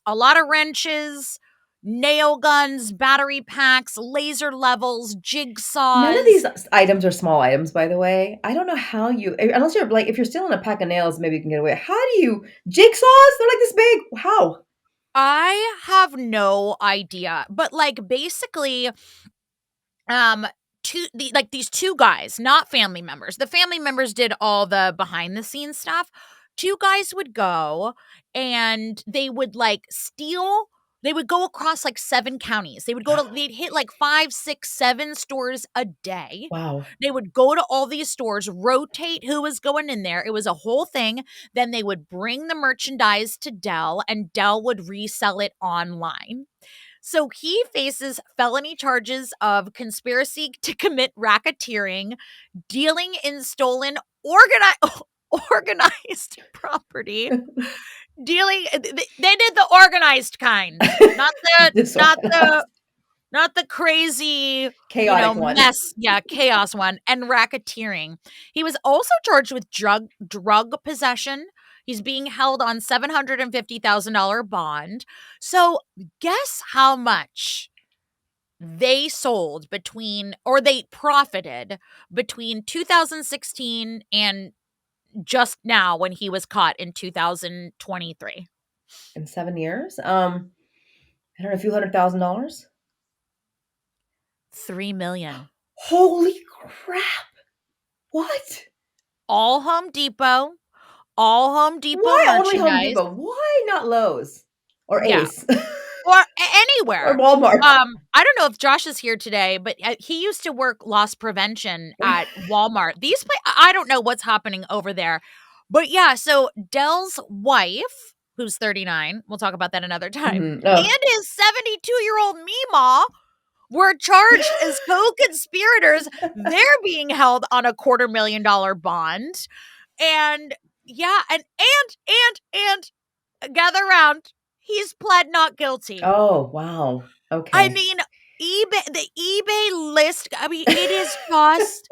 nail guns, battery packs, laser levels, None of these jigsaws. items are small items, by the way. I don't know how you, unless you're like, if you're stealing a pack of nails, maybe you can get away. How do you, jigsaws? They're like this big. How? I have no idea, but like basically um these two guys, not family members. The family members did all the behind the scenes stuff. Two guys would go and they would like steal. They would go across like 7 counties. They'd hit like 5, 6, 7 stores a day. Wow. They would go to all these stores, rotate who was going in there. It was a whole thing. Then they would bring the merchandise to Dell and Dell would resell it online. So he faces felony charges of conspiracy to commit racketeering, dealing in stolen organized property, dealing they did the organized kind, not the not Disorganized. the not the crazy, Chaotic one. mess, yeah, chaos one, and racketeering. He was also charged with drug possession. He's being held on $750,000 bond. So, guess how much they profited between 2016 and just now when he was caught in 2023. In 7 years? I don't know, a few $100,000. 3 million. Holy crap. What? All Home Depot, all Home Depot Why only Home merchandise. Depot? Why not Lowe's or Yeah. Ace Or or anywhere. Walmart? I don't know if Josh is here today, but he used to work loss prevention at Walmart. I don't know what's happening over there. But yeah, so Dell's wife, who's 39, we'll talk about that another time, Oh. and his 72-year-old Meemaw were charged as co-conspirators. They're being held on a $250,000 bond. And yeah, and gather around. He's pled not guilty. Oh, wow. I Okay. mean, the eBay list, I mean, it is just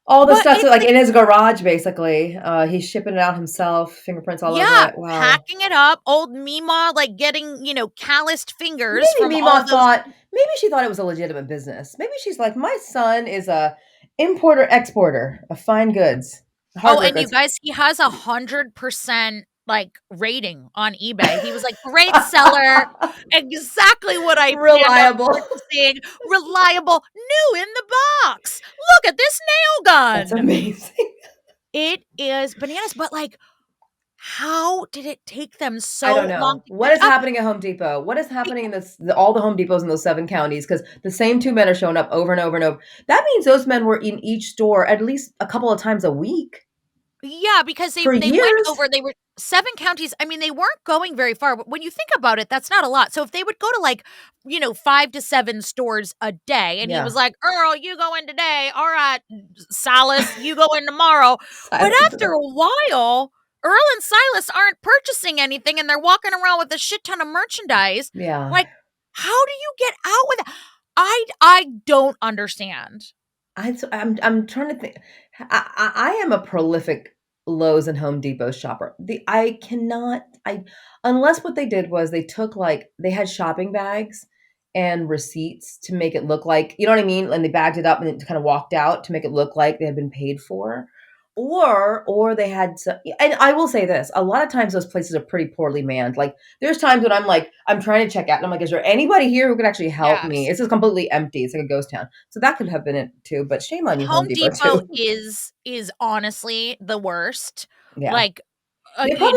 All the but stuff, so, it's like, like in his garage, basically. He's shipping it out himself, fingerprints all over yeah, it. Wow. packing it up, old Mima, like, getting, calloused fingers from Maybe all Mima those. thought maybe she thought it was a legitimate business. Maybe she's like, "My son is a importer exporter of fine goods, Oh, hardware and you goods." guys, he has 100%, like, rating on eBay. He was like, "Great seller, exactly what I planned on Reliable. purchasing, reliable, new in the box. Look at this nail That's gun." amazing. It is bananas, but, like, how did it take them I don't so long know. to What catch is up? happening at Home Depot? What is happening in all the Home Depots in those 7 counties? Because the same 2 men are showing up over and over and over. That means those men were in each store at least a couple of times a week Yeah, because for they went years. over they were 7 counties. I mean, they weren't going very far, but when you think about it, that's not a lot. So if they would go to, like, 5 to 7 stores a day, and he was Yeah. like, "Earl, you go in today. All right, Silas, you go in tomorrow." But Silence. after a while, Earl and Silas aren't purchasing anything, and they're walking around with a shit ton of merchandise. Yeah. Like, how do you get out with that? I don't understand. I'm trying to think. I am a prolific Lowe's and Home Depot shopper. I cannot I unless what they did was they took, like, they had shopping bags and receipts to make it look like, you know what I mean? And they bagged it up and it kind of walked out to make it look like they had been paid for. Or they had and I will say this, a lot of times those places are pretty poorly manned. Like, there's times when I'm like, I'm trying to check out and I'm like, is there anybody here who could actually help me? Yes. It's just completely empty. It's like a ghost town. So that could have been it too, but shame on you, Home Home Depot Depot too. is honestly the worst. Yeah. Like, They you know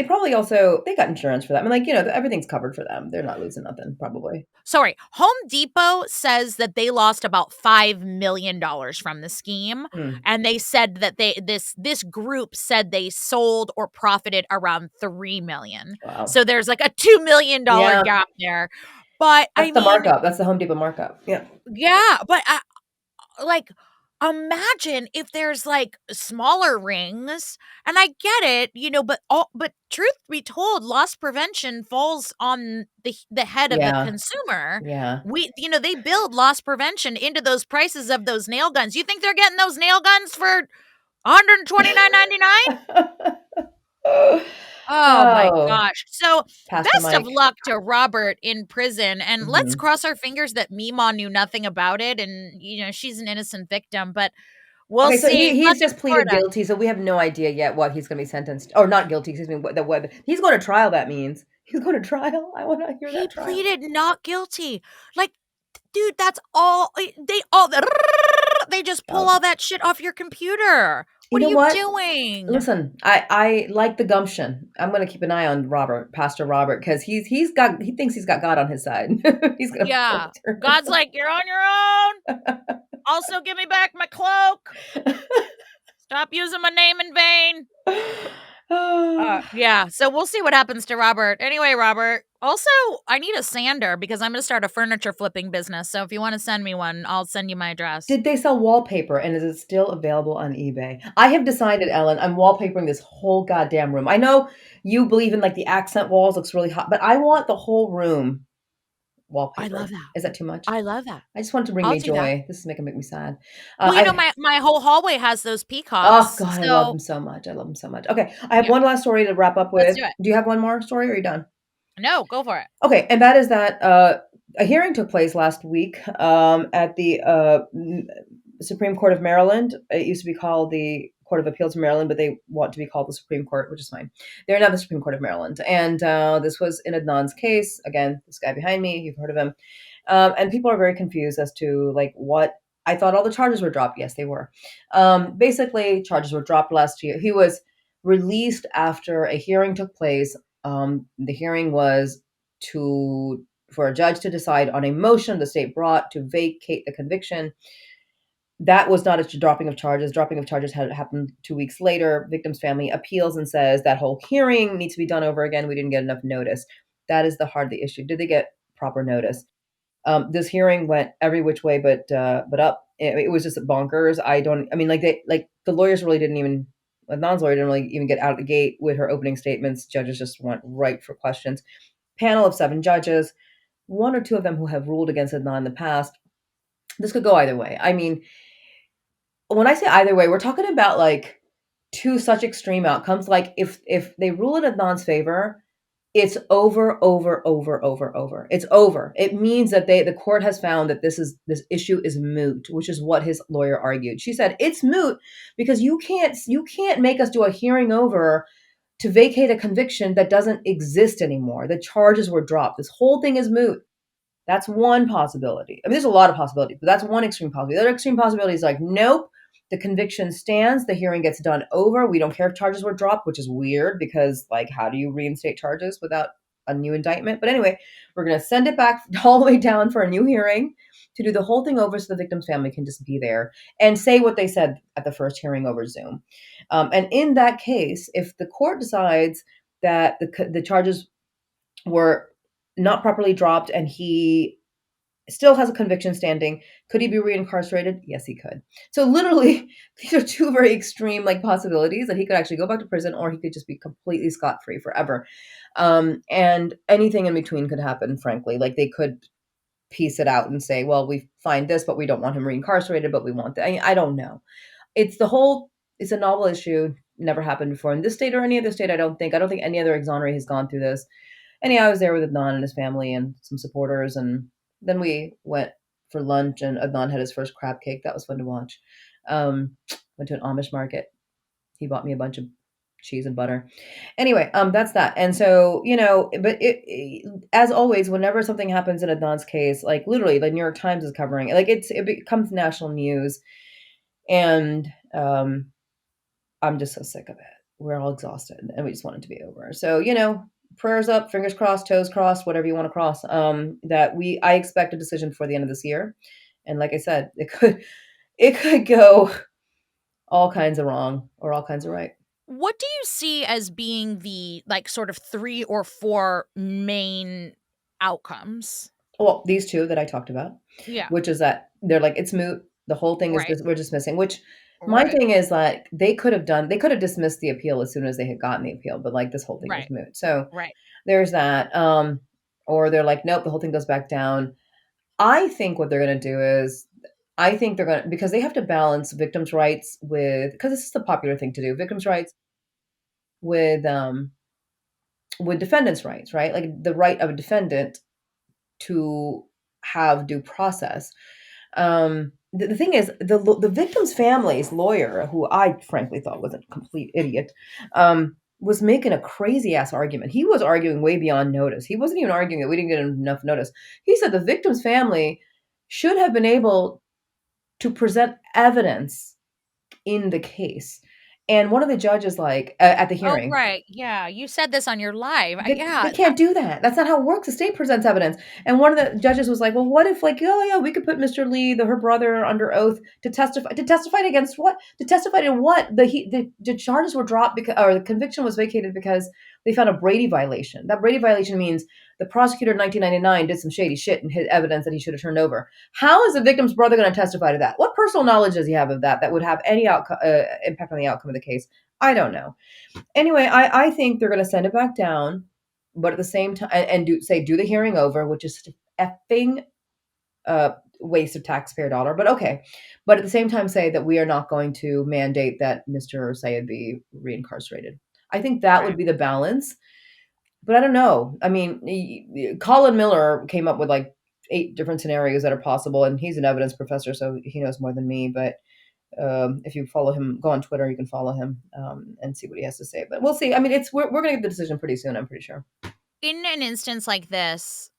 probably also they got insurance for that. I mean, like, everything's covered for them. They're not losing nothing, probably. sorry, Home Depot says that they lost about $5 million from the scheme, Hmm. and they said that this group said they sold or profited around 3 million. Wow. So there's like a $2 million Yeah. gap there. But I That's the mean, markup. That's the Home Depot markup. Yeah. yeah, but like, imagine if there's, like, smaller rings, and I get it, but truth be told, loss prevention falls on the head of the Yeah. consumer. Yeah. They build loss prevention into those prices of those nail guns. You think they're getting those nail guns for 129.99? Oh my Oh, gosh. So, Pastor best of Mike. luck to Robert in prison, and let's Mhm. cross our fingers that Mima knew nothing about it, and, she's an innocent victim, but we'll Okay, so see. he's Nothing just pleaded Florida. guilty, so we have no idea yet what he's gonna be sentenced, or not guilty, excuse me, what he's going to trial, that means. He's going to trial? I wanna hear He that trial. pleaded not guilty. Like, dude, that's all they just pull Oh, all that shit off your computer. you What are know you what? doing? Listen, I like the gumption. I'm gonna keep an eye on Robert, Pastor Robert, because he thinks he's got God on his side. He's gonna pull Yeah. it through. God's like, "You're on your own. Also, give me back my cloak. Stop using my name in vain." Oh. Yeah, so we'll see what happens to Robert. Anyway, Robert, also, I need a sander because I'm gonna start a furniture flipping business, so if you wanna send me one, I'll send you my address. Did they sell wallpaper, and is it still available on eBay? I have decided, Ellen, I'm wallpapering this whole goddamn room. I know you believe in, like, the accent walls, looks really hot, but I want the whole room I love wallpapered. that. Is that too much? I love that. I just want it to bring I'll me do that. joy. This is making make me sad. Well, I my whole hallway has those Oh peacocks, god, I love so them so much. I love them so much. Okay, I have yeah, one last story to wrap up let's with. do it. Do you have one more story, or are you done? No, go for it. Okay, and that is that a hearing took place last week at the Supreme Court of Maryland. It used to be called the Court of Appeals of Maryland, but they want to be called the Supreme Court, which is fine. They're now the Supreme Court of Maryland. And this was in Adnan's case. Again, this guy behind me, you've heard of him. And people are very confused as to, like, what I thought all the charges were dropped. Yes, they were. Basically, charges were dropped last year. He was released after a hearing took place. The hearing was to for a judge to decide on a motion the state brought to vacate the conviction. That was not a dropping of charges. Dropping of charges had happened 2 weeks later. Victim's family appeals and says that whole hearing needs to be done over again. We didn't get enough notice. That is the heart of the issue. Did they get proper notice? This hearing went every which way but up. It was just bonkers. I mean, like the lawyers really didn't even. Adnan's lawyer didn't really even get out of the gate with her opening statements. Judges just went right for questions. Panel of 7 judges, one or two of them who have ruled against Adnan in the past. This could go either way. I mean, when I say either way, we're talking about like two such extreme outcomes. Like if they rule in Adnan's favor, it's over, over, over, over, over. It's over. It means that the court has found that this issue is moot, which is what his lawyer argued. She said it's moot because you can't make us do a hearing over to vacate a conviction that doesn't exist anymore. The charges were dropped. This whole thing is moot. That's one possibility. I mean, there's a lot of possibilities, but that's one extreme possibility. The other extreme possibility is like, nope, the conviction stands, the hearing gets done over. We don't care if charges were dropped, which is weird because, like, how do you reinstate charges without a new indictment? But anyway, we're going to send it back all the way down for a new hearing to do the whole thing over so the victim's family can just be there and say what they said at the first hearing over Zoom. And in that case, if the court decides that the charges were not properly dropped and he still has a conviction standing, could he be reincarcerated? Yes, he could. So literally, these are two very extreme like possibilities that he could actually go back to prison or he could just be completely scot-free forever. And anything in between could happen, frankly. Like they could piece it out and say, well, we find this, but we don't want him reincarcerated, but we want that. I don't know. It's a novel issue, never happened before in this state or any other state, I don't think. I don't think any other exoneree has gone through this. And yeah, I was there with Adnan and his family and some supporters. And then we went for lunch and Adnan had his first crab cake. That was fun to watch. Went to an Amish market. He bought me a bunch of cheese and butter. Anyway, that's that. And so, but as always, whenever something happens in Adnan's case, like literally the New York Times is covering it. Like it becomes national news. And I'm just so sick of it. We're all exhausted and we just want it to be over. So, prayers up, fingers crossed, toes crossed, whatever you want to cross. I expect a decision before the end of this year. And like I said, it could go all kinds of wrong or all kinds of right. What do you see as being the like sort of 3 or 4 main outcomes? Well, these two that I talked about, Yeah. which is that they're like, it's moot. The whole thing is Right. we're dismissing, which my Right. thing is like they could have dismissed the appeal as soon as they had gotten the appeal, but like this whole thing is Right. moot. So Right. there's that. Or they're like, nope, the whole thing goes back down. I think what they're going to do is, I think they're going to, because they have to balance victims' rights because this is the popular thing to do, victims' rights with, with defendants' rights, right? Like the right of a defendant to have due process. The thing is, the victim's family's lawyer, who I frankly thought was a complete idiot, was making a crazy ass argument. He was arguing way beyond notice. He wasn't even arguing that we didn't get enough notice. He said the victim's family should have been able to present evidence in the case. And one of the judges, like at the Oh, hearing, right. Yeah, you said this on your live. they can't do that. That's not how it works. The state presents evidence. And one of the judges was like, well, what if like, oh yeah, we could put Mr. Lee, her brother, under oath to testify. To testify against what? To testify to what? The charges were dropped because, or the conviction was vacated because they found a Brady violation. That Brady violation means the prosecutor in 1999 did some shady shit and hid evidence that he should have turned over. How is the victim's brother going to testify to that? What personal knowledge does he have of that would have any impact on the outcome of the case? I don't know. Anyway, I think they're going to send it back down, but at the same time, and do the hearing over, which is effing waste of taxpayer dollar. But okay, but at the same time, say that we are not going to mandate that Mr. Syed be reincarcerated. I think that would be the balance. But I don't know. I mean, Colin Miller came up with like 8 different scenarios that are possible, and he's an evidence professor, so he knows more than me. But if you follow him, go on Twitter, you can follow him and see what he has to say. But we'll see. I mean, we're going to get the decision pretty soon, I'm pretty sure. In an instance like this,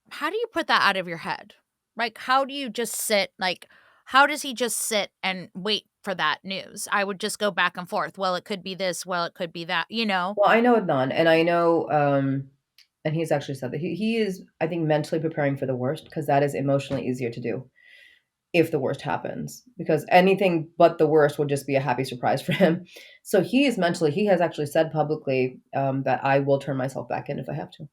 how do you put that out of your head? Like, how do you just sit, like, how does he just sit and wait for that news? I would just go back and forth. Well, it could be this. Well, it could be that, you know? Well, I know Adnan, and I know, and he's actually said that he is, I think, mentally preparing for the worst because that is emotionally easier to do if the worst happens, because anything but the worst would just be a happy surprise for him. So he has actually said publicly that I will turn myself back in if I have to.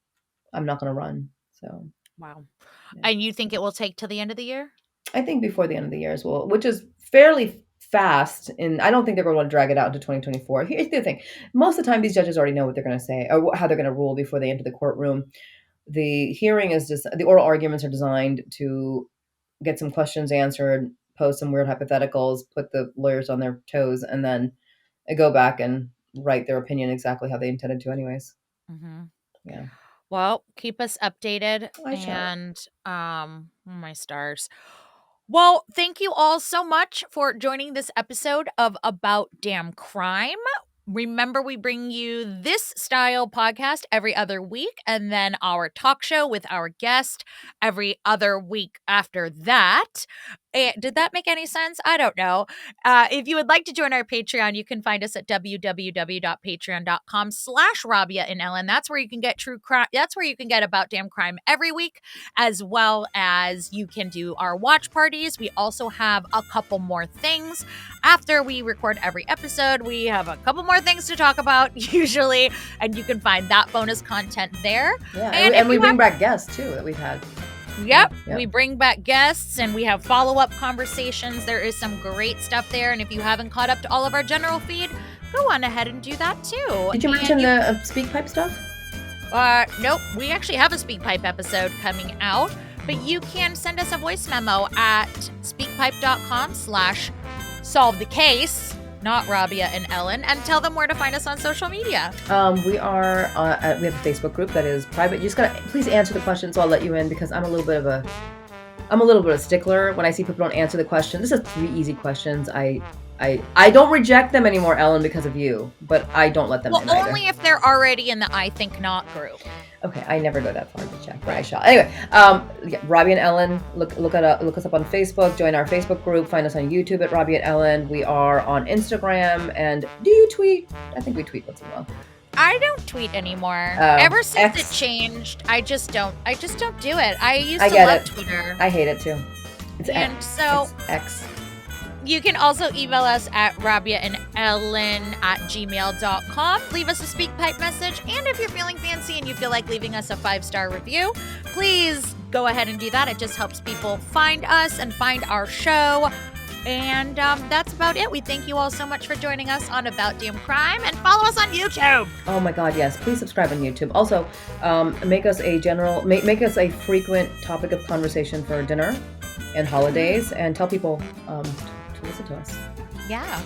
I'm not going to run. So, Wow. yeah. And you think it will take till the end of the year? I think before the end of the year as well, which is fairly fast. And I don't think they're going to want to drag it out into 2024. Here's the thing. Most of the time, these judges already know what they're going to say or how they're going to rule before they enter the courtroom. The hearing is just, the oral arguments are designed to get some questions answered, pose some weird hypotheticals, put the lawyers on their toes, and then go back and write their opinion exactly how they intended to anyways. Mm-hmm. Yeah. Well, keep us updated. I shall. And oh my stars. Well, thank you all so much for joining this episode of About Damn Crime. Remember, we bring you this style podcast every other week, and then our talk show with our guest every other week after that. Did that make any sense? I don't know. If you would like to join our Patreon, you can find us at www.patreon.com/Rabia and Ellyn. That's where you can get true crime. That's where you can get About Damn Crime every week, as well as you can do our watch parties. We also have a couple more things. After we record every episode, we have a couple more things to talk about usually, and you can find that bonus content there. Yeah, and we bring back guests too that we've had. Yep. We bring back guests and we have follow-up conversations. There is some great stuff there. And if you haven't caught up to all of our general feed, go on ahead and do that too. Did you mention the SpeakPipe stuff? Nope. We actually have a SpeakPipe episode coming out, but you can send us a voice memo at speakpipe.com/solvethecase. Not Rabia and Ellyn, and tell them where to find us on social media. We have a Facebook group that is private. You just gotta please answer the questions, so I'll let you in because I'm a little bit of a stickler when I see people don't answer the question. This is 3 easy questions. I don't reject them anymore, Ellyn, because of you, but I don't let them in either. Only if they're already in the I think not group. Okay, I never go that far to check, but I shall. Anyway, Rabia and Ellyn, look us up on Facebook, join our Facebook group, find us on YouTube at Rabia and Ellyn. We are on Instagram, and do you tweet? I think we tweet once in a while. I don't tweet anymore. Ever since it changed, I just don't do it. I used to love Twitter. I hate it too. It's X. You can also email us at rabiaandellen@gmail.com. Leave us a SpeakPipe message. And if you're feeling fancy and you feel like leaving us a 5-star review, please go ahead and do that. It just helps people find us and find our show. And that's about it. We thank you all so much for joining us on About Damn Crime, and follow us on YouTube. Oh my God, yes. Please subscribe on YouTube. Also, make us a frequent topic of conversation for dinner and holidays, and tell people to listen to us. Yeah.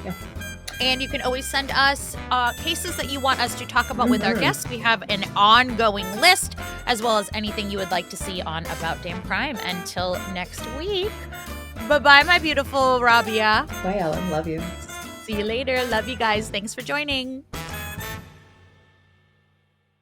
And you can always send us cases that you want us to talk about with our guests. We have an ongoing list, as well as anything you would like to see on About Damn Crime. Until next week, bye-bye, my beautiful Rabia. Bye, Ellyn. Love you. See you later. Love you guys. Thanks for joining.